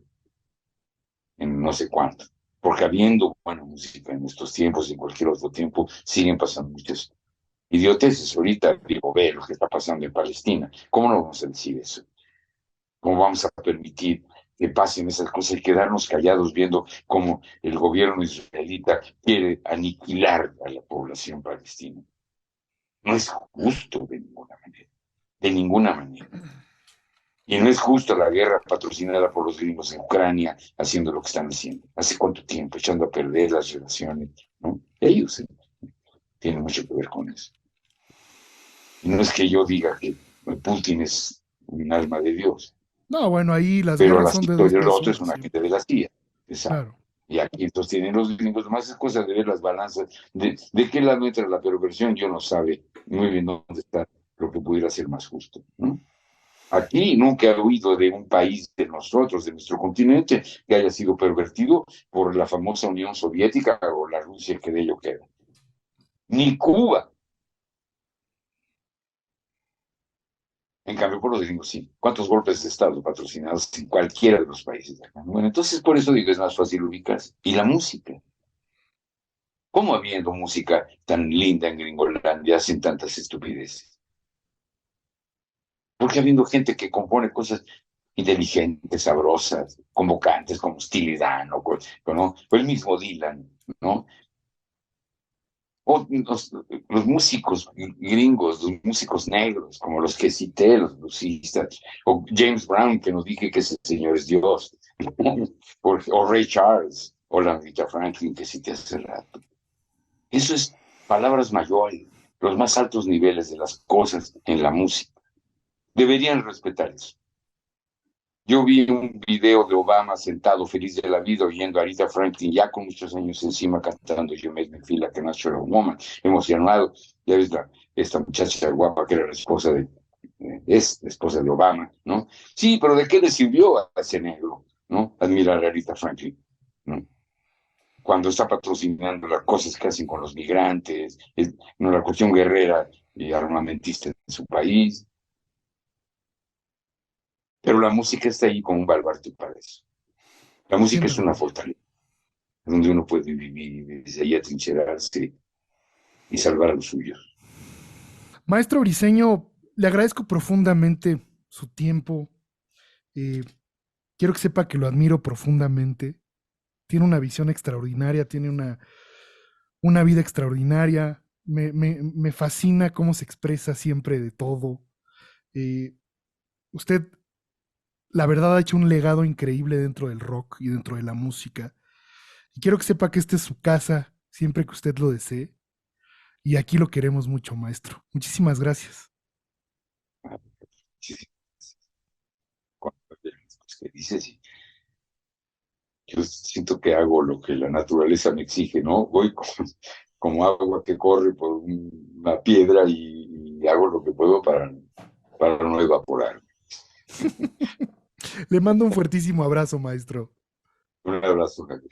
en no sé cuánto. Porque habiendo buena música en estos tiempos y en cualquier otro tiempo, siguen pasando muchas idioteces. Ahorita, digo, ve lo que está pasando en Palestina. ¿Cómo no vamos a decir eso? ¿Cómo vamos a permitir que pasen esas cosas y quedarnos callados viendo cómo el gobierno israelita quiere aniquilar a la población palestina? No es justo de ninguna manera. De ninguna manera. Y no es justo la guerra patrocinada por los gringos en Ucrania haciendo lo que están haciendo. ¿Hace cuánto tiempo? Echando a perder las relaciones, ¿no? Ellos tienen mucho que ver con eso. Y no es que yo diga que Putin es un alma de Dios, No, bueno, ahí las pero guerras la son de dos historia del otro es personas un siempre. agente de la CIA, exacto. Claro. Y aquí entonces tienen los gringos, más es cosa de ver las balanzas, de qué lado entra la perversión, yo no sabe muy bien dónde está lo que pudiera ser más justo, ¿no? Aquí nunca he oído de un país de nosotros, de nuestro continente, que haya sido pervertido por la famosa Unión Soviética o la Rusia que de ello queda. Ni Cuba. En cambio, por los gringos sí. ¿Cuántos golpes de Estado patrocinados en cualquiera de los países de acá? Bueno, entonces por eso digo, es más fácil ubicarse. Y la música. ¿Cómo habiendo música tan linda en Gringolandia hacen tantas estupideces? Porque habiendo gente que compone cosas inteligentes, sabrosas, convocantes, como Steely Dan, ¿no? O el mismo Dylan, ¿no? O los músicos gringos, los músicos negros, como los que cité, los bluesistas, o James Brown, que nos dije que ese señor es Dios, o Ray Charles, o la Rita Franklin, que cité hace rato. Eso es palabras mayores, los más altos niveles de las cosas en la música. Deberían respetar eso. Yo vi un video de Obama sentado feliz de la vida oyendo a Aretha Franklin, ya con muchos años encima, cantando You Make Me Feel Like a Natural Woman, emocionado. Ya ves, esta muchacha guapa que era la esposa es la esposa de Obama, ¿no? Sí, pero ¿de qué le sirvió a ese negro, ¿no? Admirar a Aretha Franklin, ¿no? Cuando está patrocinando las cosas que hacen con los migrantes, ¿no? La cuestión guerrera y armamentista en su país. Pero la música está ahí como un baluarte para eso. La Sin música es una duda. fortaleza, donde uno puede vivir y desde ahí atrincherarse y salvar a los suyos. Maestro Briseño, le agradezco profundamente su tiempo. Eh, quiero que sepa que lo admiro profundamente. Tiene una visión extraordinaria, tiene una vida extraordinaria. Me fascina cómo se expresa siempre de todo. Eh, usted, la verdad, ha hecho un legado increíble dentro del rock y dentro de la música. Y quiero que sepa que esta es su casa siempre que usted lo desee. Y aquí lo queremos mucho, maestro. Muchísimas gracias. Cuando que dices, yo siento que hago lo que la naturaleza me exige, ¿no? Voy como agua que corre por una piedra y hago lo que puedo para no evaporar. Le mando un fuertísimo abrazo, maestro. Un abrazo, Javier.